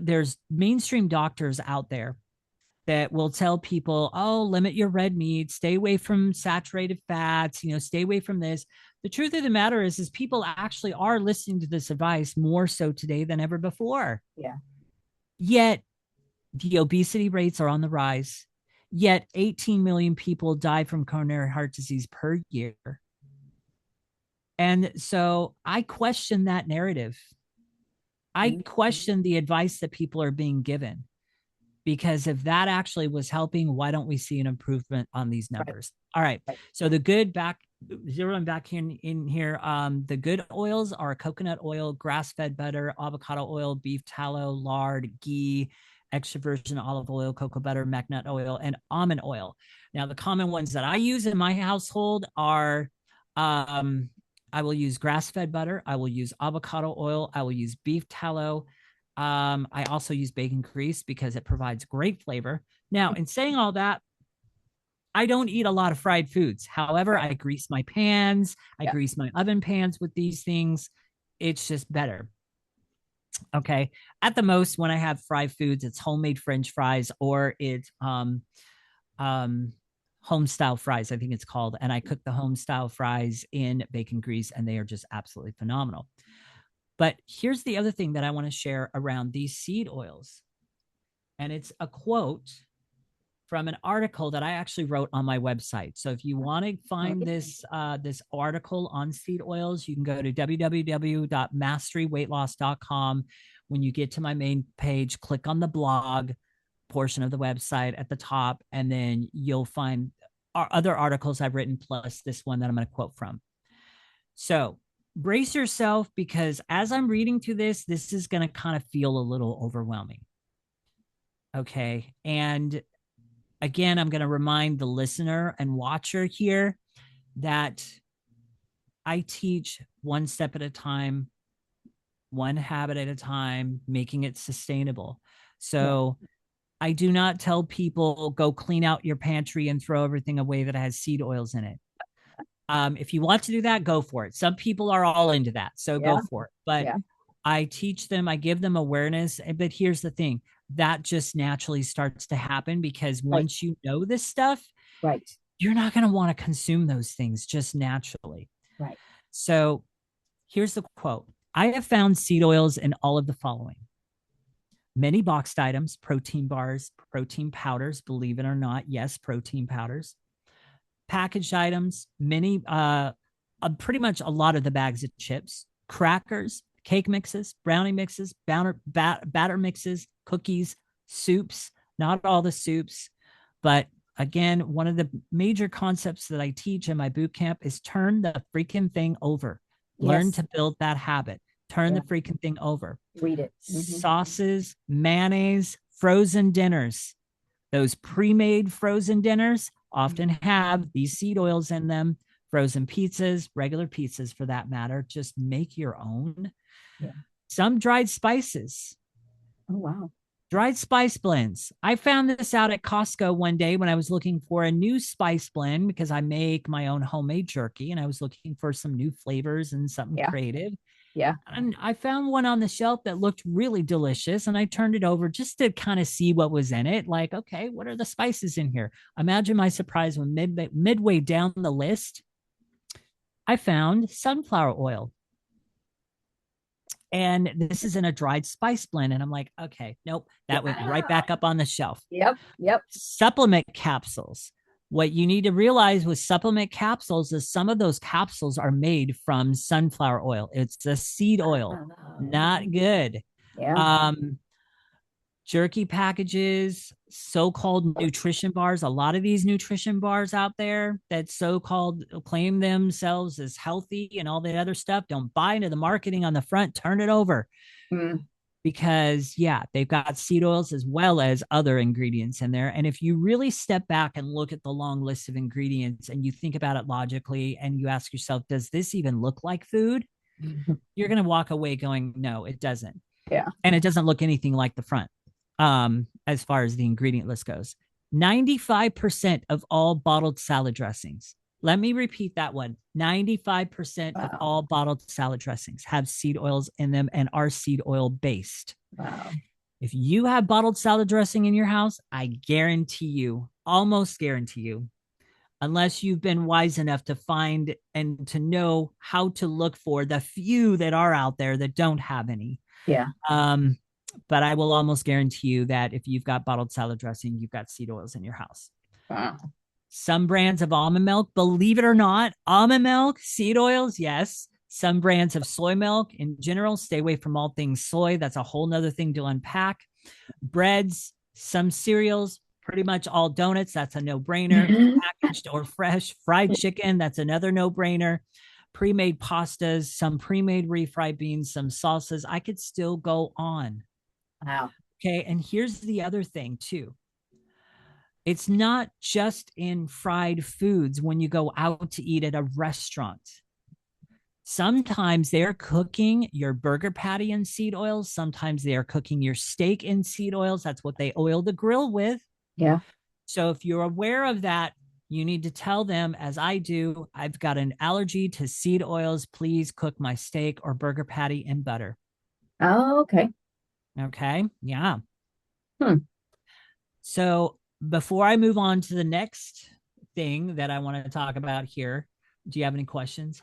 There's mainstream doctors out there that will tell people, oh, limit your red meat, stay away from saturated fats, stay away from this. The truth of the matter is people actually are listening to this advice more so today than ever before. Yeah. Yet the obesity rates are on the rise. Yet 18 million people die from coronary heart disease per year. And so I question that narrative. I Mhm. question the advice that people are being given, because if that actually was helping, why don't we see an improvement on these Right. numbers? All right. Right. So the good back zeroing back in here, the good oils are coconut oil, grass-fed butter, avocado oil, beef tallow, lard, ghee, extra virgin olive oil, cocoa butter, magnut oil, and almond oil. Now, the common ones that I use in my household are I will use grass-fed butter, I will use avocado oil, I will use beef tallow. I also use bacon grease because it provides great flavor. Now, in saying all that, I don't eat a lot of fried foods. However, Right. I grease my pans, I Yeah. grease my oven pans with these things. It's just better. Okay. At the most, when I have fried foods, it's homemade French fries or it's um home style fries, I think it's called. And I cook the home style fries in bacon grease, and they are just absolutely phenomenal. But here's the other thing that I want to share around these seed oils. And it's a quote from an article that I actually wrote on my website. So if you want to find this article on seed oils, you can go to www.masteryweightloss.com. When you get to my main page, click on the blog portion of the website at the top, and then you'll find other articles I've written plus this one that I'm going to quote from. So brace yourself, because as I'm reading through this is going to kind of feel a little overwhelming. Okay. And again, I'm going to remind the listener and watcher here that I teach one step at a time, one habit at a time, making it sustainable. Yeah. So I do not tell people go clean out your pantry and throw everything away that has seed oils in it. If you want to do that, go for it. Some people are all into that, so go Yeah. for it. But Yeah. I teach them, I give them awareness. But here's the thing, that just naturally starts to happen because Right. once you know this stuff, Right. you're not going to want to consume those things just naturally. Right. So here's the quote: I have found seed oils in all of the following: many boxed items, protein bars, protein powders, believe it or not, yes, protein powders, packaged items, pretty much a lot of the bags of chips, crackers, cake mixes, brownie mixes, batter mixes, cookies, soups, not all the soups, but again, one of the major concepts that I teach in my boot camp is turn the freaking thing over. Learn Yes. to build that habit. Turn the Yeah. freaking thing over. Read it. Sauces, mayonnaise, frozen dinners. Those pre-made frozen dinners often have these seed oils in them. Frozen pizzas, regular pizzas for that matter, just make your own. Yeah. Some dried spices, Oh, wow. dried spice blends. I found this out at Costco one day when I was looking for a new spice blend because I make my own homemade jerky and I was looking for some new flavors and something Yeah. creative. Yeah. And I found one on the shelf that looked really delicious. And I turned it over just to kind of see what was in it. Like, okay, what are the spices in here? Imagine my surprise when midway down the list, I found sunflower oil. And this is in a dried spice blend. And I'm like, okay, nope, that went right Wow. back up on the shelf. Yep. Yep. Supplement capsules. What you need to realize with supplement capsules is some of those capsules are made from sunflower oil. It's a seed oil, not good. Yeah. Um, Jerky packages, so-called nutrition bars. A lot of these nutrition bars out there that so-called claim themselves as healthy and all that other stuff, don't buy into the marketing on the front. Turn it over Mm. because yeah, they've got seed oils as well as other ingredients in there. And if you really step back and look at the long list of ingredients and you think about it logically and you ask yourself, does this even look like food? You're going to walk away going, no, it doesn't. Yeah. And it doesn't look anything like the front. As far as the ingredient list goes, 95% of all bottled salad dressings. Let me repeat that one. 95% of Wow. all bottled salad dressings have seed oils in them and are seed oil based. Wow. If you have bottled salad dressing in your house, I guarantee you, almost guarantee you, unless you've been wise enough to find and to know how to look for the few that are out there that don't have any. Yeah. Um, but I will almost guarantee you that if you've got bottled salad dressing, you've got seed oils in your house. Wow. Some brands of almond milk, believe it or not, almond milk, seed oils, yes. Some brands of soy milk in general, stay away from all things soy. That's a whole nother thing to unpack. Breads, some cereals, pretty much all donuts. That's a no brainer. Packaged or fresh. Fried chicken, that's another no brainer. Pre-made pastas, some pre-made refried beans, some salsas. I could still go on. Wow. Okay. And here's the other thing, too. It's not just in fried foods when you go out to eat at a restaurant. Sometimes they're cooking your burger patty in seed oils. Sometimes they are cooking your steak in seed oils. That's what they oil the grill with. Yeah. So if you're aware of that, you need to tell them, as I do, I've got an allergy to seed oils. Please cook my steak or burger patty in butter. Oh, okay. Okay. Yeah. Hmm. So before I move on to the next thing that I want to talk about here, do you have any questions?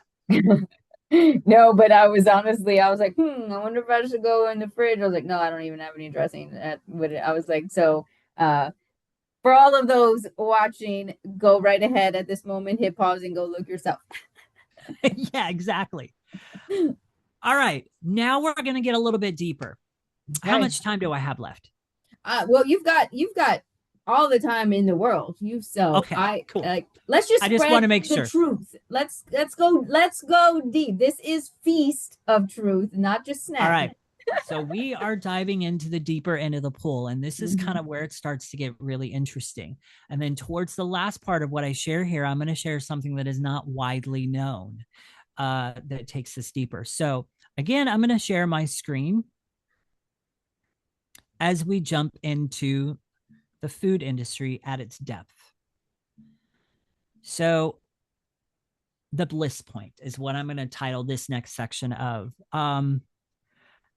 No, but I was honestly, I was like, I wonder if I should go in the fridge. I was like, no, I don't even have any dressing with it. I was like, so for all of those watching, go right ahead at this moment, hit pause and go look yourself. Yeah, exactly. All right. Now we're going to get a little bit deeper. How Okay. much time do I have left? Well, you've got all the time in the world. Okay, I cool. let's just I just want spread to make the sure. truth. Let's go deep. This is feast of truth, not just All snack. right. So we are diving into the deeper end of the pool, and this is kind Mhm. of where it starts to get really interesting. And then towards the last part of what I share here, I'm going to share something that is not widely known that takes us deeper. So again, I'm going to share my screen as we jump into the food industry at its depth. So the bliss point is what I'm going to title this next section of.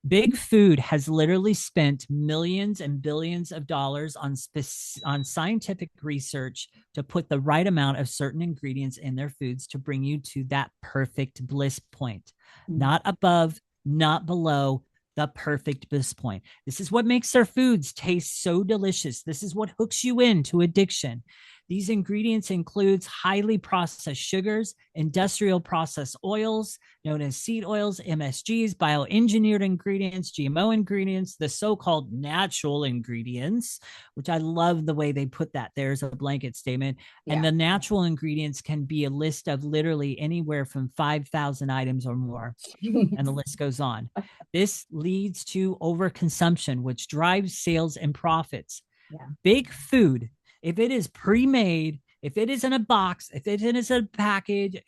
Big Food has literally spent millions and billions of dollars on scientific research to put the right amount of certain ingredients in their foods to bring you to that perfect bliss point. Not above, not below, the perfect bliss point. This is what makes their foods taste so delicious. This is what hooks you into addiction. These ingredients includes highly processed sugars, industrial processed oils, known as seed oils, MSGs, bioengineered ingredients, GMO ingredients, the so-called natural ingredients, which I love the way they put that there as a blanket statement. Yeah. And the natural ingredients can be a list of literally anywhere from 5,000 items or more. And the list goes on. This leads to overconsumption, which drives sales and profits. Yeah. Big Food, if it is pre-made, if it is in a box, if it is a package,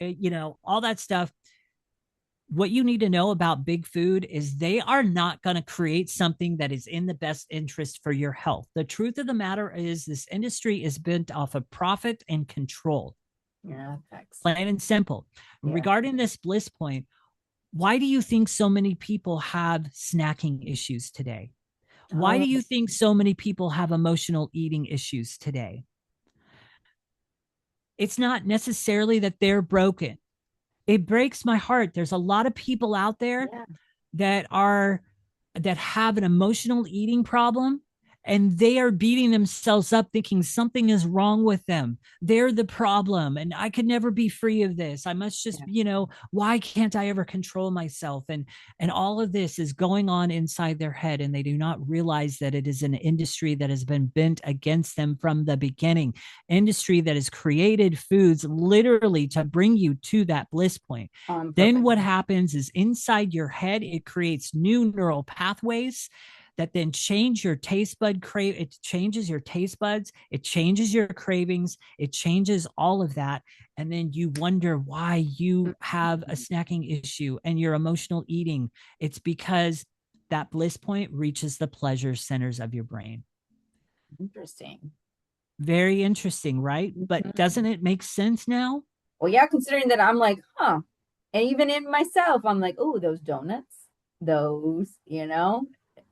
all that stuff, what you need to know about Big Food is they are not going to create something that is in the best interest for your health. The truth of the matter is this industry is built off of profit and control. Yeah, thanks. Plain and simple. Yeah. Regarding this bliss point, why do you think so many people have snacking issues today? Why do you think so many people have emotional eating issues today? It's not necessarily that they're broken. It breaks my heart. There's a lot of people out there that have an emotional eating problem, and they are beating themselves up thinking something is wrong with them. They're the problem, and I could never be free of this. I must just, why can't I ever control myself? And all of this is going on inside their head, and they do not realize that it is an industry that has been bent against them from the beginning. Industry that has created foods literally to bring you to that bliss point. Then what happens is inside your head, it creates new neural pathways that then change your taste bud crave. It changes your taste buds. It changes your cravings. It changes all of that. And then you wonder why you have a snacking issue and your emotional eating. It's because that bliss point reaches the pleasure centers of your brain. Interesting. Very interesting, right? But doesn't it make sense now? Well, yeah, considering that I'm like, and even in myself, I'm like, oh, those donuts, those,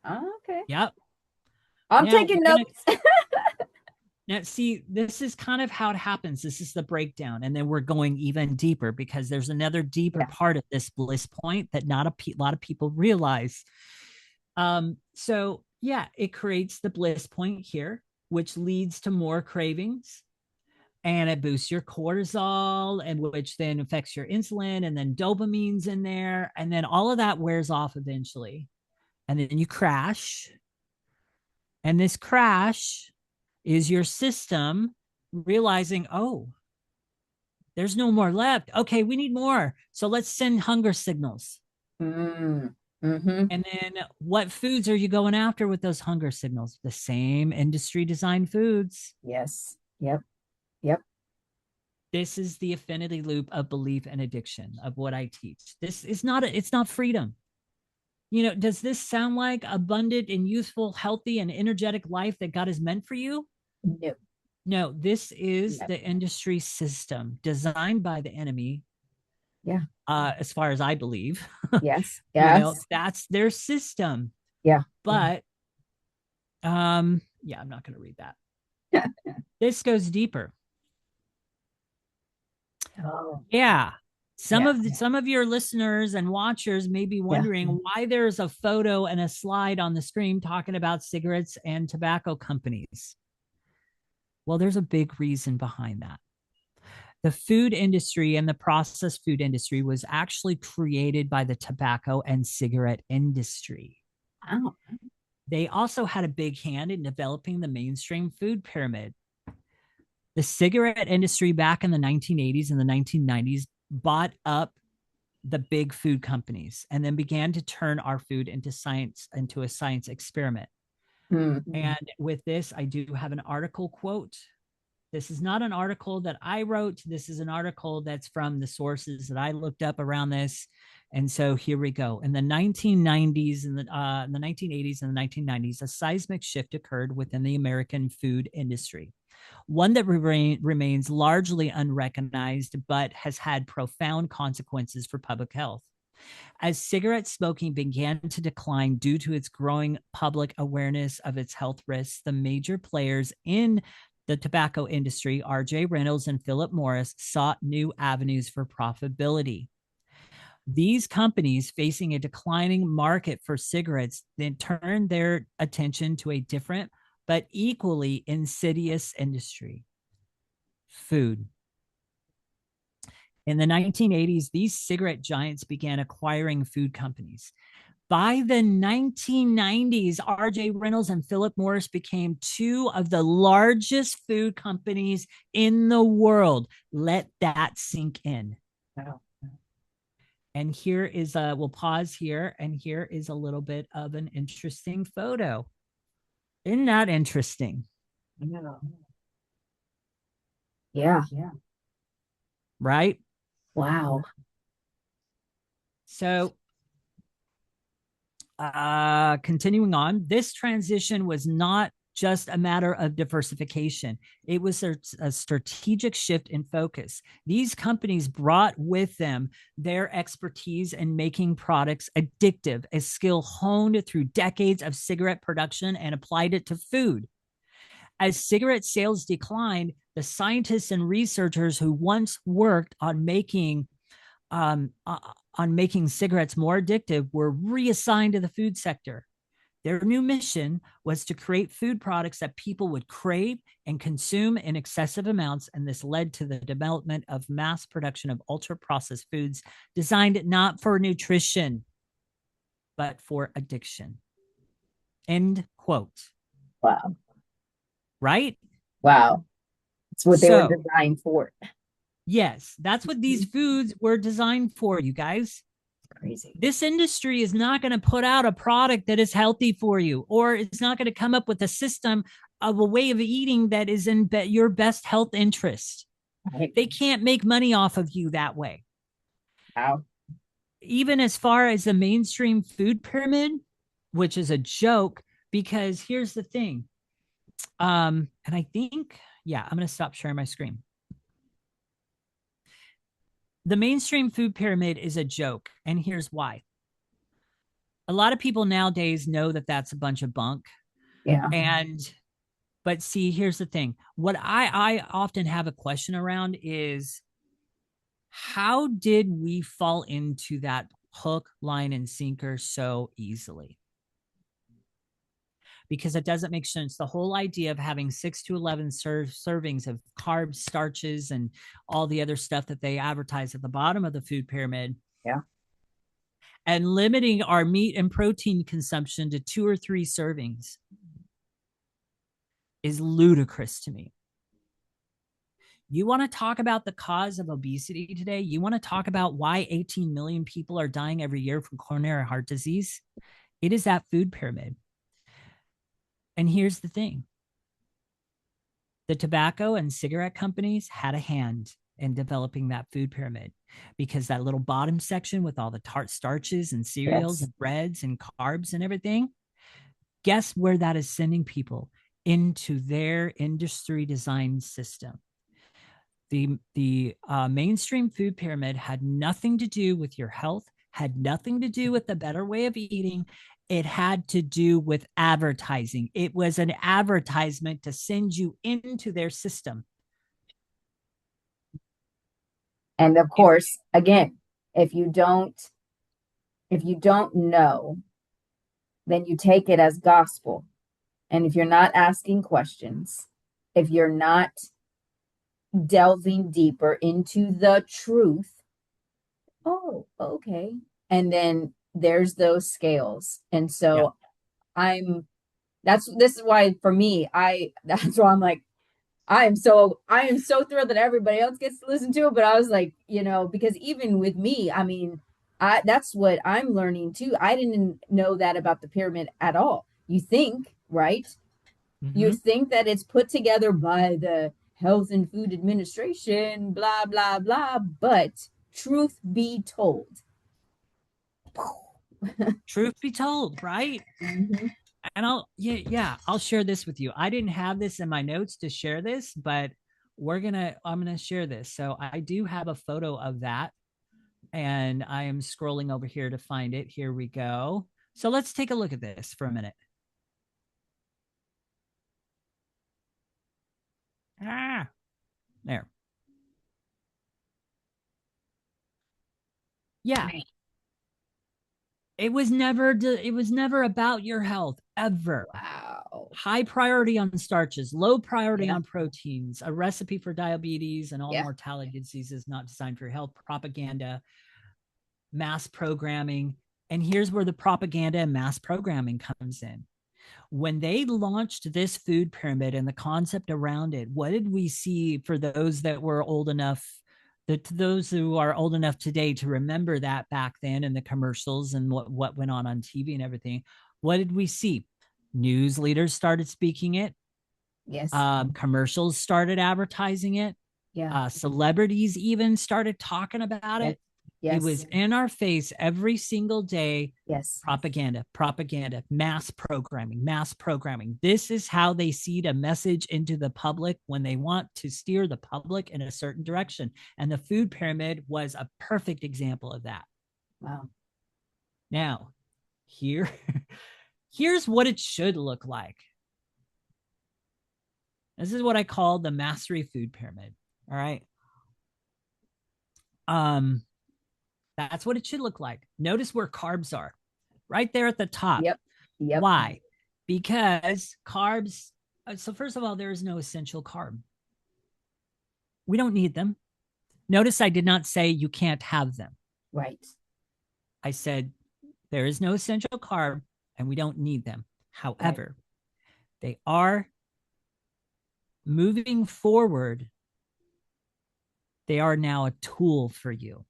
okay. Yep. I'm taking notes. Now, see, this is kind of how it happens. This is the breakdown. And then we're going even deeper because there's another deeper part of this bliss point that not a lot of people realize. So, it creates the bliss point here, which leads to more cravings. And it boosts your cortisol, and which then affects your insulin, and then dopamine's in there. And then all of that wears off eventually. And then you crash. And this crash is your system realizing, there's no more left. Okay, we need more. So let's send hunger signals. Mm-hmm. And then what foods are you going after with those hunger signals? The same industry designed foods. Yes. Yep. This is the affinity loop of belief and addiction of what I teach. This is it's not freedom. Does this sound like abundant and youthful, healthy and energetic life that God has meant for you? No, this is the industry system designed by the enemy. Yeah. As far as I believe. Yes. That's their system. Yeah. But I'm not going to read that. This goes deeper. Yeah. Some of your listeners and watchers may be wondering why there's a photo and a slide on the screen talking about cigarettes and tobacco companies. Well, there's a big reason behind that. The food industry and the processed food industry was actually created by the tobacco and cigarette industry. Wow. They also had a big hand in developing the mainstream food pyramid. The cigarette industry back in the 1980s and the 1990s bought up the big food companies and then began to turn our food into a science experiment. Mm-hmm. And with this, I do have an article quote. This is not an article that I wrote. This is an article that's from the sources that I looked up around this. And so here we go. In the 1990s and the 1980s and the 1990s, a seismic shift occurred within the American food industry. one that remains largely unrecognized but has had profound consequences for public health. As cigarette smoking began to decline due to its growing public awareness of its health risks, the major players in the tobacco industry, R.J. Reynolds and Philip Morris, sought new avenues for profitability. These companies, facing a declining market for cigarettes, then turned their attention to a different but equally insidious industry: food. In the 1980s, these cigarette giants began acquiring food companies. By the 1990s, R.J. Reynolds and Philip Morris became two of the largest food companies in the world. Let that sink in. Wow. And here is we'll pause here, and here is a little bit of an interesting photo. Isn't that interesting? Yeah. Yeah. Right? Wow. So continuing on, this transition was not just a matter of diversification. It was a strategic shift in focus. These companies brought with them their expertise in making products addictive, a skill honed through decades of cigarette production, and applied it to food. As cigarette sales declined, the scientists and researchers who once worked um, uh, on making cigarettes more addictive were reassigned to the food sector. Their new mission was to create food products that people would crave and consume in excessive amounts, and this led to the development of mass production of ultra-processed foods designed not for nutrition, but for addiction. End quote. Wow. Right? Wow. It's what they were So, designed for. yes, that's what these foods were designed for, you guys. Crazy. This industry is not going to put out a product that is healthy for you, or it's not going to come up with a system of a way of eating that is in your best health interest. Right. They can't make money off of you that way. Wow. Even as far as the mainstream food pyramid, which is a joke, because here's the thing. And I think, yeah, I'm going to stop sharing my screen. The mainstream food pyramid is a joke, and here's why. A lot of people nowadays know that that's a bunch of bunk. Yeah. And but see, here's the thing. What I often have a question around is, how did we fall into that hook, line, and sinker so easily? Because it doesn't make sense. The whole idea of having 6 to 11 servings of carbs, starches, and all the other stuff that they advertise at the bottom of the food pyramid, Yeah. and limiting our meat and protein consumption to 2 or 3 servings is ludicrous to me. You want to talk about the cause of obesity today? You want to talk about why 18 million people are dying every year from coronary heart disease? It is that food pyramid. And here's the thing. The tobacco and cigarette companies had a hand in developing that food pyramid, because that little bottom section with all the tart starches and cereals Yes. and breads and carbs and everything, guess where that is sending people? Into their industry design system. The mainstream food pyramid had nothing to do with your health, had nothing to do with the better way of eating. It had to do with advertising. It was an advertisement to send you into their system. And of course, again, if you don't know, then you take it as gospel. And if you're not asking questions, if you're not delving deeper into the truth, oh, okay. And then there's those scales. And Yeah. so I'm this is why for me, that's why I'm like, I am so thrilled that everybody else gets to listen to it. But I was like, because even with me, I mean, that's what I'm learning too. I didn't know that about the pyramid at all. You think, right? You Mm-hmm. think that it's put together by the Health and Food Administration, blah, blah, blah. But truth be told, Truth be told, right? mm-hmm. and I'll share this with you. I didn't have this in my notes to share this, but I'm gonna share this. So I do have a photo of that, and I am scrolling over here to find it. Here we go. So let's take a look at this for a minute. Ah, there. Yeah, Right. it was never about your health ever. Wow. High priority on starches, low priority Yeah. on proteins, a recipe for diabetes and all Yeah. mortality diseases not designed for your health, propaganda, mass programming. And here's where the propaganda and mass programming comes in. When they launched this food pyramid and the concept around it, what did we see for those that were old enough? That those who are old enough today to remember that back then and the commercials and what went on TV and everything, what did we see? News leaders started speaking it. Yes. Commercials started advertising it. Yeah. Celebrities even started talking about Yes. it. It was Yes. in our face every single day. Yes. Propaganda, propaganda, mass programming, mass programming. This is how they seed a message into the public when they want to steer the public in a certain direction. And the food pyramid was a perfect example of that. Wow. Now, here, here's what it should look like. This is what I call the mastery food pyramid. All right. Um, that's what it should look like. Notice where carbs are right there at the top. Yep. Yep. Why? Because carbs, so first of all, there is no essential carb. We don't need them. Notice I did not say you can't have them. Right. I said there is no essential carb and we don't need them. Right. However, they are moving forward. They are now a tool for you.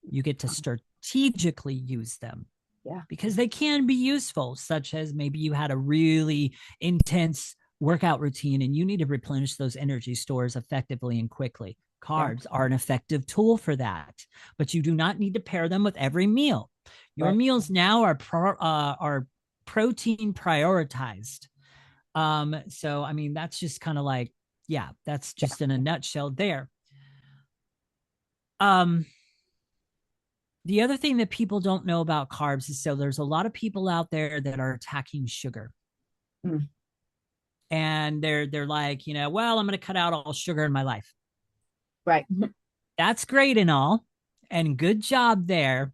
You get to strategically use them. Yeah. Because they can be useful, such as maybe you had a really intense workout routine and you need to replenish those energy stores effectively and quickly. Yeah. Carbs are an effective tool for that, but you do not need to pair them with every meal. Your Right. meals now are protein prioritized. So I mean that's just kind of like, yeah, that's Yeah. just in a nutshell there. Um, the other thing that people don't know about carbs is so there's a lot of people out there that are attacking sugar. Mm. And they're like, well, I'm going to cut out all sugar in my life. Right. That's great and all, and good job there.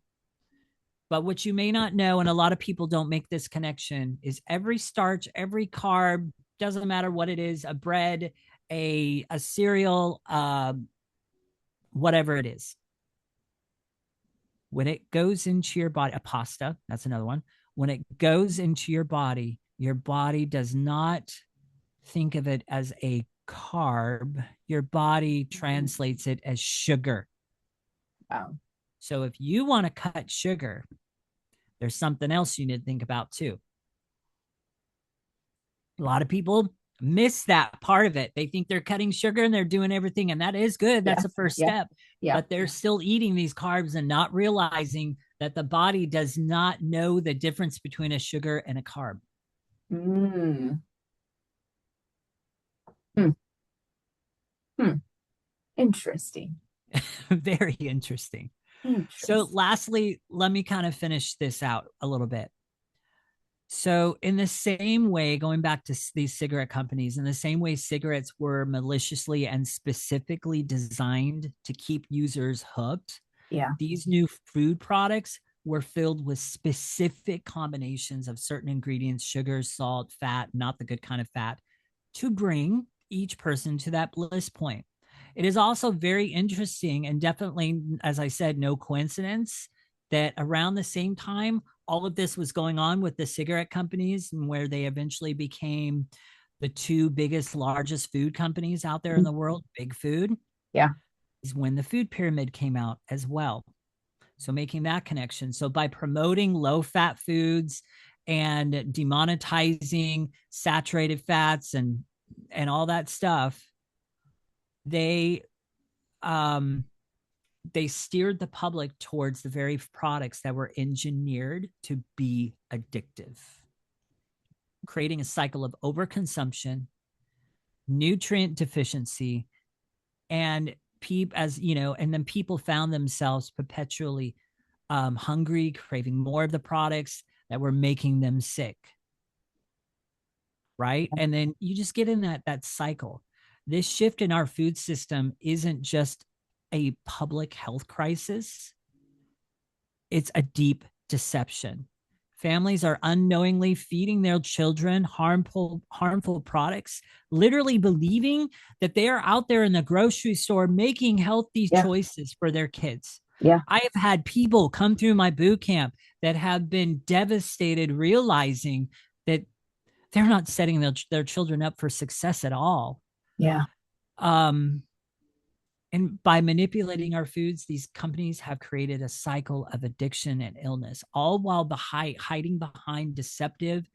But what you may not know, and a lot of people don't make this connection, is every starch, every carb, doesn't matter what it is, a bread, a cereal, whatever it is, when it goes into your body, a pasta, that's another one. When it goes into your body does not think of it as a carb. Your body translates it as sugar. Wow. So if you want to cut sugar, there's something else you need to think about too. A lot of people miss that part of it. They think they're cutting sugar and they're doing everything, and that is good. Yeah. That's the first Yeah. step. Yeah. But they're still eating these carbs and not realizing that the body does not know the difference between a sugar and a carb. Mm. Hmm. Hmm. Interesting. Very interesting. So, Interesting. lastly, let me kind of finish this out a little bit. So, in the same way, going back to these cigarette companies, in the same way cigarettes were maliciously and specifically designed to keep users hooked, Yeah. these new food products were filled with specific combinations of certain ingredients, sugar, salt, fat, not the good kind of fat, to bring each person to that bliss point. It is also very interesting and definitely, as I said, no coincidence that around the same time all of this was going on with the cigarette companies and where they eventually became the two biggest, largest food companies out there in the world, big food, Yeah. is when the food pyramid came out as well. So making that connection. So by promoting low fat foods and demonetizing saturated fats and all that stuff, they um they steered the public towards the very products that were engineered to be addictive. creating a cycle of overconsumption, nutrient deficiency, and and then people found themselves perpetually hungry, craving more of the products that were making them sick. Right. And then you just get in that cycle. This shift in our food system isn't just a public health crisis, it's a deep deception. Families are unknowingly feeding their children harmful products, literally believing that they are out there in the grocery store making healthy Yeah. choices for their kids. Yeah. I have had people come through my boot camp that have been devastated, realizing that they're not setting their children up for success at all. Yeah. Um, and by manipulating our foods, these companies have created a cycle of addiction and illness, all while hiding behind deceptive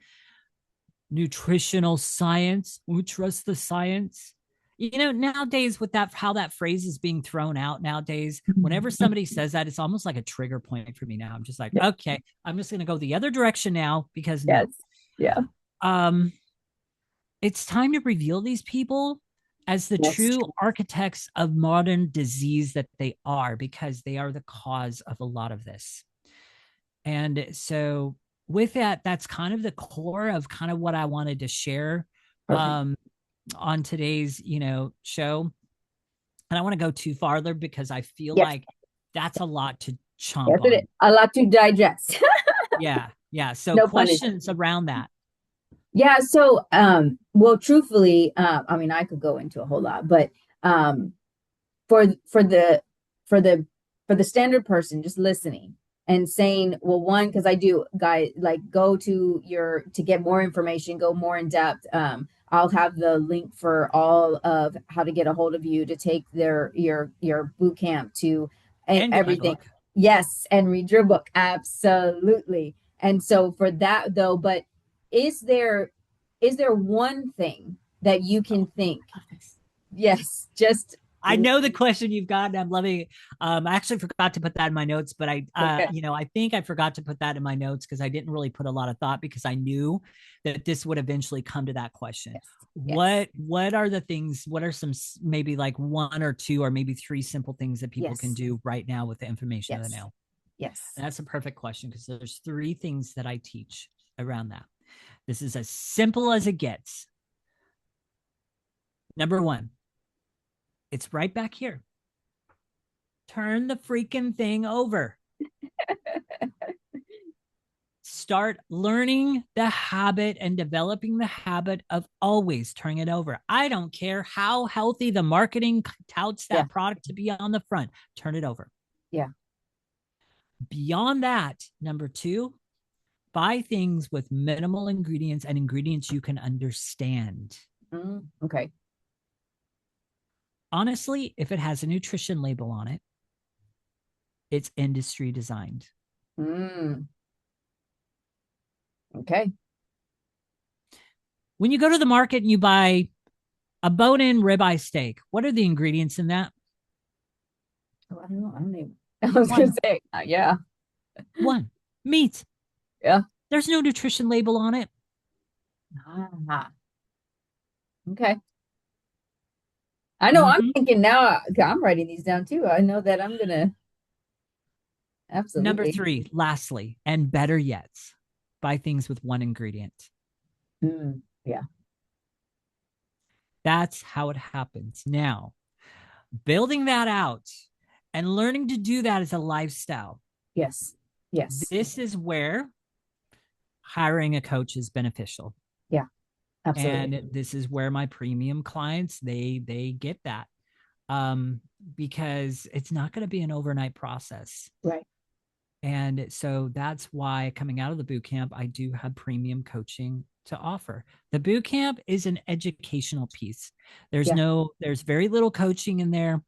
nutritional science. We trust the science. You know, nowadays, with that, how that phrase is being thrown out nowadays, whenever somebody says that, it's almost like a trigger point for me now. I'm just like, Yeah. okay, I'm just going to go the other direction now because Yes. no. Yeah. Um, it's time to reveal these people as the Yes. true architects of modern disease that they are, because they are the cause of a lot of this. And so, with that, that's kind of the core of kind of what I wanted to share Perfect. on today's, show. And I want to go too farther because I feel Yes. like that's a lot to Yes, chomp it is. on. A lot to digest. Yeah. Yeah. So, No pun intended. questions around that. Yeah, so well, truthfully, I mean, I could go into a whole lot, but um for for the for the for the standard person just listening and saying, well, one, because I do, guys, like, go to to get more information, go more in depth. I'll have the link for all of how to get a hold of you to take your boot camp to And get my everything. book. Yes, and read your book. Absolutely. And so for that though, but is there is there one thing that you can think? Yes, just I know the question you've got. I'm loving it. I actually forgot to put that in my notes, but okay. I think I forgot to put that in my notes because I didn't really put a lot of thought because I knew that this would eventually come to that question. Yes. Yes. What are the things? What are some maybe like one or two or maybe three simple things that people can Yes. do right now with the information of the Yes. now? Yes. And that's a perfect question because there's three things that I teach around that. This is as simple as it gets. Number one, it's right back here. Turn the freaking thing over. Start learning the habit and developing the habit of always turning it over. I don't care how healthy the marketing touts Yeah. that product to be on the front, turn it over. Yeah. Beyond that, number two, buy things with minimal ingredients and ingredients you can understand. Okay. Honestly, if it has a nutrition label on it, it's industry designed. Mm, okay. When you go to the market and you buy a bone-in ribeye steak, what are the ingredients in that? Oh, I don't know. I don't even. I was gonna One. say, yeah. One. Meat. Yeah. There's no nutrition label on it. Ah, okay. I know. I'm thinking now. I'm writing these down too. I know that I'm gonna Number absolutely. three, lastly, and better yet, buy things with one ingredient. Yeah. That's how it happens. Now, building that out and learning to do that as a lifestyle. Yes. Yes. This is where hiring a coach is beneficial. Yeah. Absolutely. And this is where my premium clients they get that. Because it's not going to be an overnight process. Right. And so that's why coming out of the boot camp, I do have premium coaching to offer. The boot camp is an educational piece. Yeah. There's very little coaching in there.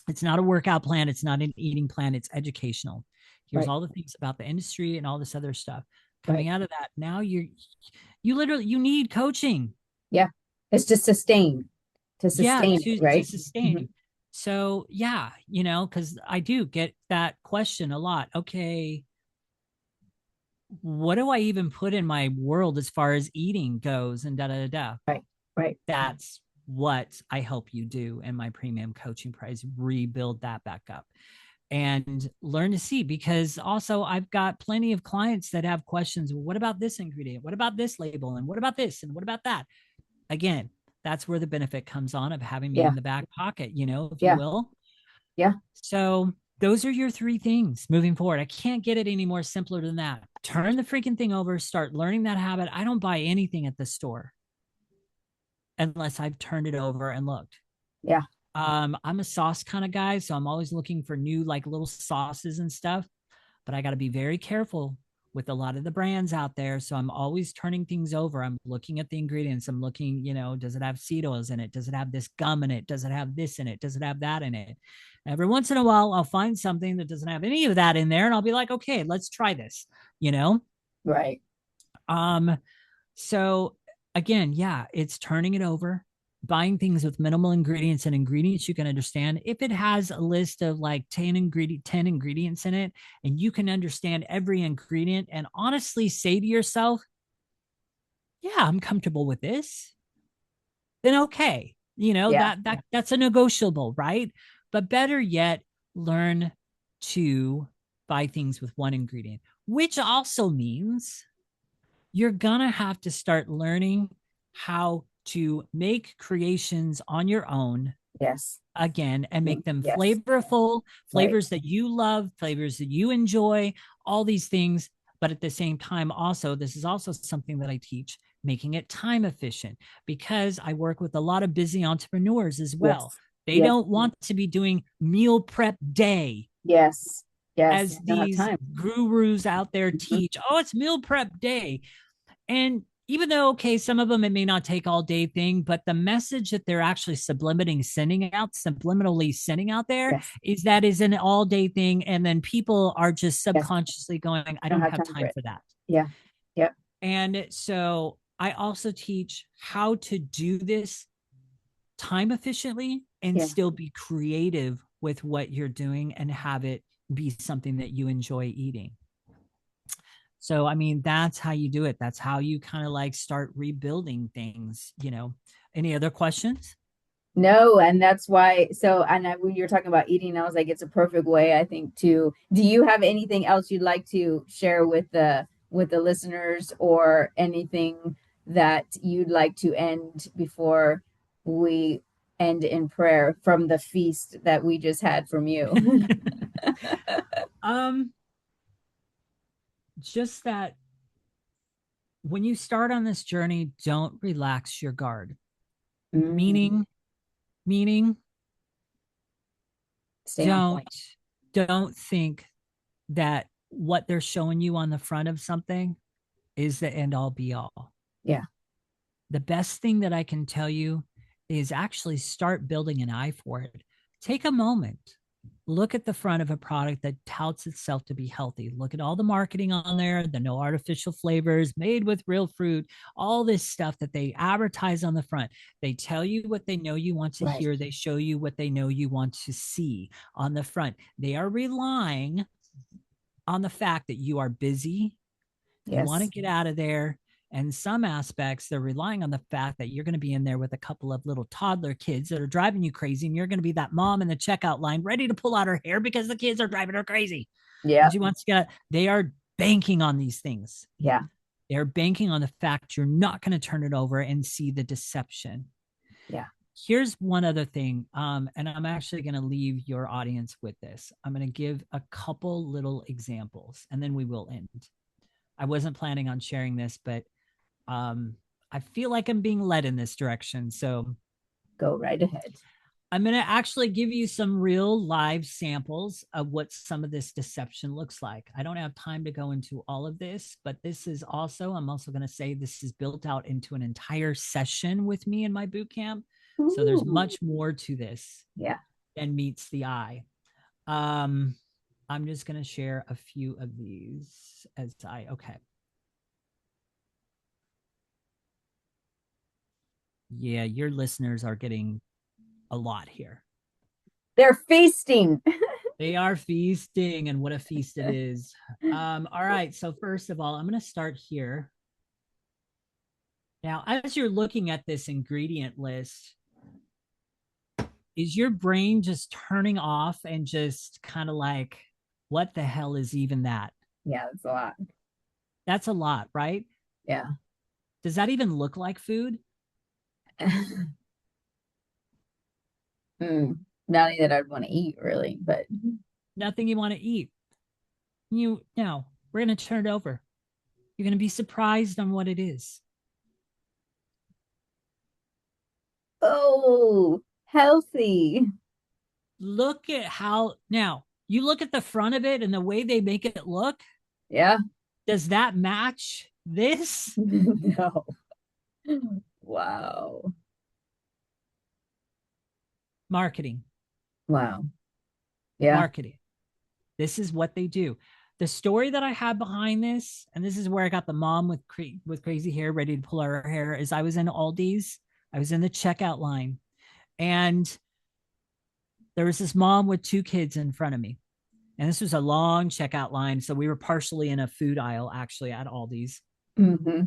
It's not a workout plan. It's not an eating plan. It's educational. Here's Right. all the things about the industry and all this other stuff. Right. Coming out of that, now you need coaching. Yeah. It's to sustain. To Yeah, sustain it. to Right. sustain. So yeah, because I do get that question a lot. Okay, what do I even put in my world as far as eating goes and da da da da. Right. Right. That's what I help you do in my premium coaching price, rebuild that back up and learn to see. Because also I've got plenty of clients that have questions. Well, what about this ingredient? What about this label? And what about this? And what about that? Again, that's where the benefit comes on of having me Yeah. in the back pocket, you know, if you Yeah. will. Yeah. So those are your three things moving forward. I can't get it any more simpler than that. Turn the freaking thing over, start learning that habit. I don't buy anything at the store unless I've turned it over and looked. Yeah. I'm a sauce kind of guy, so I'm always looking for new like little sauces and stuff. But I got to be very careful with a lot of the brands out there. So I'm always turning things over. I'm looking at the ingredients. I'm looking, you know, does it have seed oils in it? Does it have this gum in it? Does it have this in it? Does it have that in it? Every once in a while, I'll find something that doesn't have any of that in there, and I'll be like, okay, let's try this. You know. Right. Um, so again, yeah, it's turning it over, buying things with minimal ingredients and ingredients you can understand. If it has a list of like 10 ingredients in it, and you can understand every ingredient and honestly say to yourself, yeah, I'm comfortable with this, then okay. You know, Yeah. that's a negotiable, right? But better yet, learn to buy things with one ingredient, which also means you're going to have to start learning how to make creations on your own Yes. again and make them Yes. flavorful, Right. flavors that you love, flavors that you enjoy, all these things. But at the same time, also, this is also something that I teach, making it time efficient, because I work with a lot of busy entrepreneurs as well. Yes. They Yes. don't want to be doing meal prep day Yes. Yes. as I don't have these time. gurus out there Mhm. teach. Oh, it's meal prep day. And even though, okay, some of them it may not take all day thing, but the message that they're actually subliminally sending out there Yes. is that is an all day thing. And then people are just Yes. subconsciously going, I I don't don't have have time for time it. for that. Yeah. Yep. And so I also teach how to do this time efficiently and Yeah. still be creative with what you're doing and have it be something that you enjoy eating. So, I mean, that's how you do it. That's how you kind of like start rebuilding things, you know. Any other questions? No, and that's why. So, and when you're talking about eating, I was like, it's a perfect way, I think, to. Do you have anything else you'd like to share with the listeners, or anything that you'd like to end before we end in prayer from the feast that we just had from you? um, just that when you start on this journey, don't relax your guard. Mm, Meaning, meaning, stay on don't point. don't think that what they're showing you on the front of something is the end all be all. Yeah. The best thing that I can tell you is actually start building an eye for it. Take a moment, look at the front of a product that touts itself to be healthy. Look at all the marketing on there, the no artificial flavors, made with real fruit, all this stuff that they advertise on the front. They tell you what they know you want to Right. hear, they show you what they know you want to see on the front. They are relying on the fact that you are busy, you want to Yes. get out of there. And some aspects, they're relying on the fact that you're going to be in there with a couple of little toddler kids that are driving you crazy. And you're going to be that mom in the checkout line ready to pull out her hair because the kids are driving her crazy. Yeah. And she wants to get, they are banking on these things. Yeah. They're banking on the fact you're not going to turn it over and see the deception. Yeah. Here's one other thing. And I'm actually going to leave your audience with this. I'm going to give a couple little examples and then we will end. I wasn't planning on sharing this, but um, I feel like I'm being led in this direction. So Go right ahead. I'm going to actually give you some real live samples of what some of this deception looks like. I don't have time to go into all of this, but this is also, I'm also going to say this is built out into an entire session with me in my boot camp. So there's Ooh. much more to this Yeah. than meets the eye. Um, I'm just going to share a few of these okay. Yeah, your listeners are getting a lot here. They're feasting. They are feasting, and what a feast it is. All right. So, first of all, I'm going to start here. Now, as you're looking at this ingredient list, is your brain just turning off and just kind of like, what the hell is even that? Yeah, that's a lot. That's a lot, right? Yeah. Does that even look like food? Nothing that I'd want to eat really, but Nothing you want to eat. You now we're going to turn it over. You're going to be surprised on what it is. oh, healthy. Look at how now you look at the front of it and the way they make it look. Yeah. Does that match this? No. Wow. Marketing, Wow. Yeah. marketing. This is what they do. The story that I have behind this, and this is where I got the mom with crazy hair ready to pull her hair, is I was in Aldi's. I was in the checkout line, and there was this mom with two kids in front of me. And this was a long checkout line. So we were partially in a food aisle actually at Aldi's. Mm-hmm.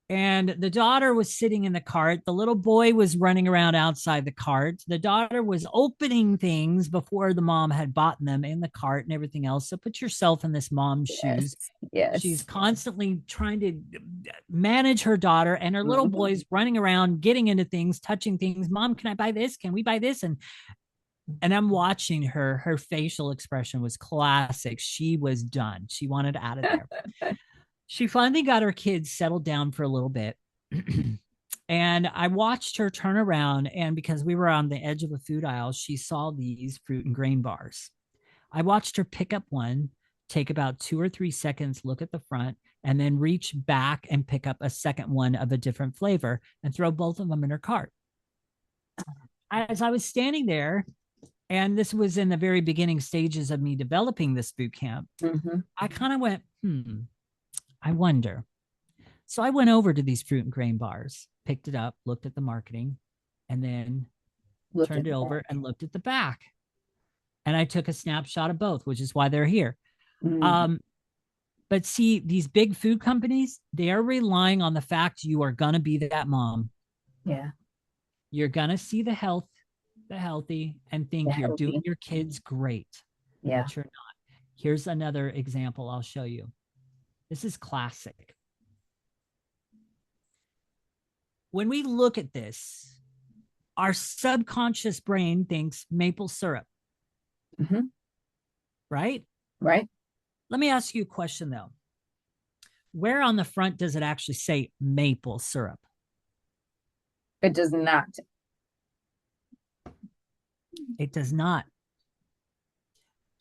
And the daughter was sitting in the cart. The little boy was running around outside the cart. The daughter was opening things before the mom had bought them in the cart and everything else. So put yourself in this mom's Yes. shoes. She's Yes. constantly trying to manage her daughter, and her little Mm-hmm. boy's running around, getting into things, touching things. Mom, can I buy this? Can we buy this? And I'm watching her. Her facial expression was classic. She was done. She wanted out of there. She finally got her kids settled down for a little bit. And I watched her turn around. And because we were on the edge of a food aisle, she saw these fruit and grain bars. I watched her pick up one, take about 2 or 3 seconds, look at the front, and then reach back and pick up a second one of a different flavor and throw both of them in her cart. As I was standing there, and this was in the very beginning stages of me developing this boot camp, Mm-hmm. I kind of went, I wonder. So I went over to these fruit and grain bars, picked it up, looked at the marketing, and then Looked turned at it the over back. and looked at the back. And I took a snapshot of both, which is why they're here. Mm. Um, but see, these big food companies, they are relying on the fact you are going to be that mom. Yeah. You're going to see the health, the healthy, and The think you're doing healthy. your kids great, Yeah. but you're not. Here's another example I'll show you. This is classic. When we look at this, our subconscious brain thinks maple syrup, Mm-hmm. right? Right. Let me ask you a question though. Where on the front does it actually say maple syrup? It does not. It does not.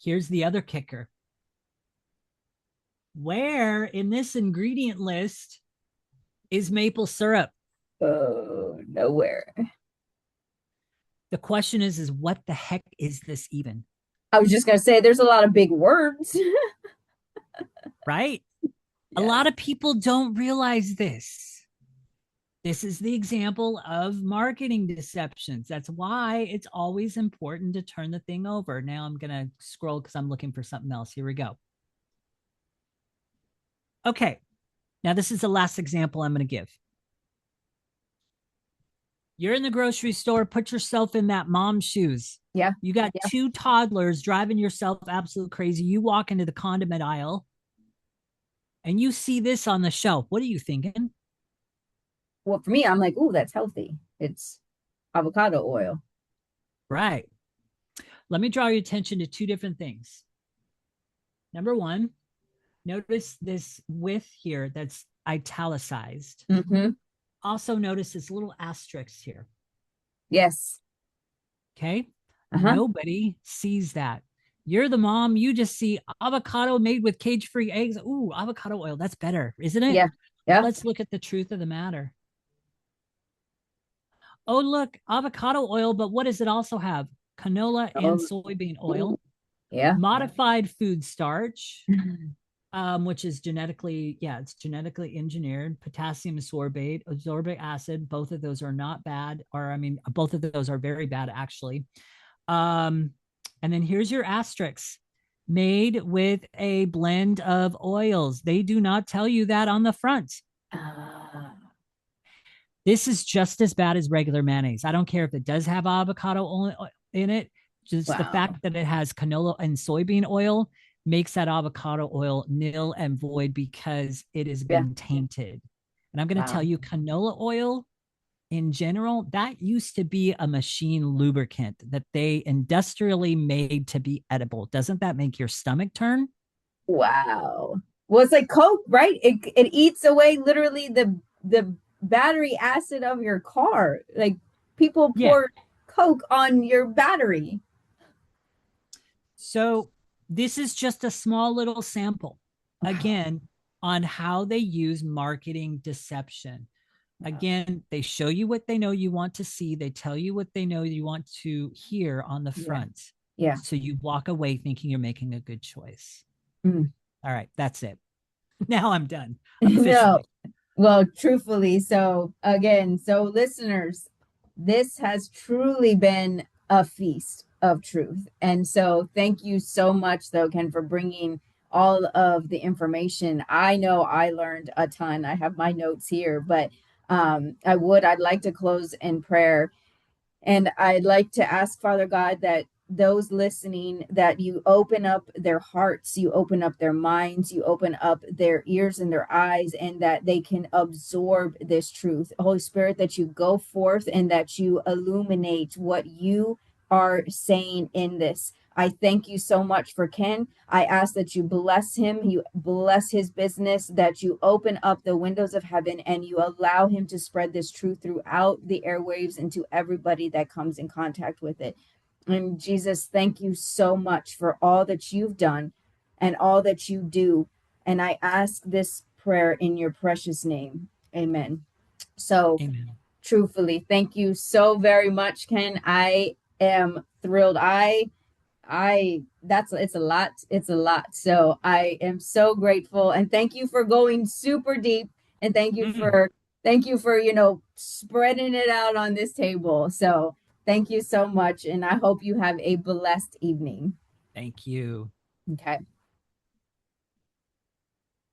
Here's the other kicker. Where in this ingredient list is maple syrup? Oh, nowhere. The question is what the heck is this even? I was just gonna say there's a lot of big words. Right? A Yeah. lot of people don't realize this. This is the example of marketing deceptions. That's why it's always important to turn the thing over. Now I'm going to scroll because I'm looking for something else. Here we go. Okay. Now, this is the last example I'm going to give. You're in the grocery store, put yourself in that mom's shoes. Yeah. You got Yeah. two toddlers driving yourself absolute crazy. You walk into the condiment aisle and you see this on the shelf. What are you thinking? Well, for me, I'm like, oh, that's healthy. It's avocado oil. Right. Let me draw your attention to two different things. Number one, notice this width here that's italicized. Mm-hmm. Also notice this little asterisk here. Yes. Okay. Uh-huh. Nobody sees that. You're the mom. You just see avocado made with cage free eggs. Ooh, avocado oil. That's better, isn't it? Yeah. Yeah. Let's look at the truth of the matter. Oh, look, avocado oil, but what does it also have? Canola and Oh, soybean ooh, oil, yeah. modified food starch, which is genetically, yeah, it's genetically engineered, potassium sorbate, ascorbic acid. Both of those are not bad, or I mean, both of those are very bad actually. Um, And then here's your asterisks, made with a blend of oils. They do not tell you that on the front. Ah, This is just as bad as regular mayonnaise. I don't care if it does have avocado oil in it. Just the wow. fact that it has canola and soybean oil makes that avocado oil nil and void because it has Yeah. been tainted. And I'm going to tell Wow. you, canola oil in general, that used to be a machine lubricant that they industrially made to be edible. Doesn't that make your stomach turn? Wow. Well, it's like Coke, right? It eats away literally the battery acid of your car. Like people Yeah. pour Coke on your battery. So this is just a small little sample, Wow. again, on how they use marketing deception. Wow. Again, they show you what they know you want to see. They tell you what they know you want to hear on the Yeah. front. Yeah. So you walk away thinking you're making a good choice. Mm. All right, that's it. Now I'm done No. officially. Well, truthfully, so again, so listeners, this has truly been a feast of truth. And so thank you so much, though, Ken, for bringing all of the information. I know I learned a ton. I have my notes here, but I'd like to close in prayer. And I'd like to ask, Father God, that those listening, that you open up their hearts, you open up their minds, you open up their ears and their eyes, and that they can absorb this truth. Holy Spirit, that you go forth and that you illuminate what you are saying in this. I thank you so much for Ken. I ask that you bless him, you bless his business, that you open up the windows of heaven and you allow him to spread this truth throughout the airwaves and to everybody that comes in contact with it. And Jesus, thank you so much for all that you've done and all that you do. And I ask this prayer in your precious name. Amen. So, Amen. truthfully, thank you so very much, Ken. I am thrilled. That's it's a lot. It's a lot. So I am so grateful and thank you for going super deep and Mm, thank you for, spreading it out on this table. So thank you so much and I hope you have a blessed evening. thank you. Okay.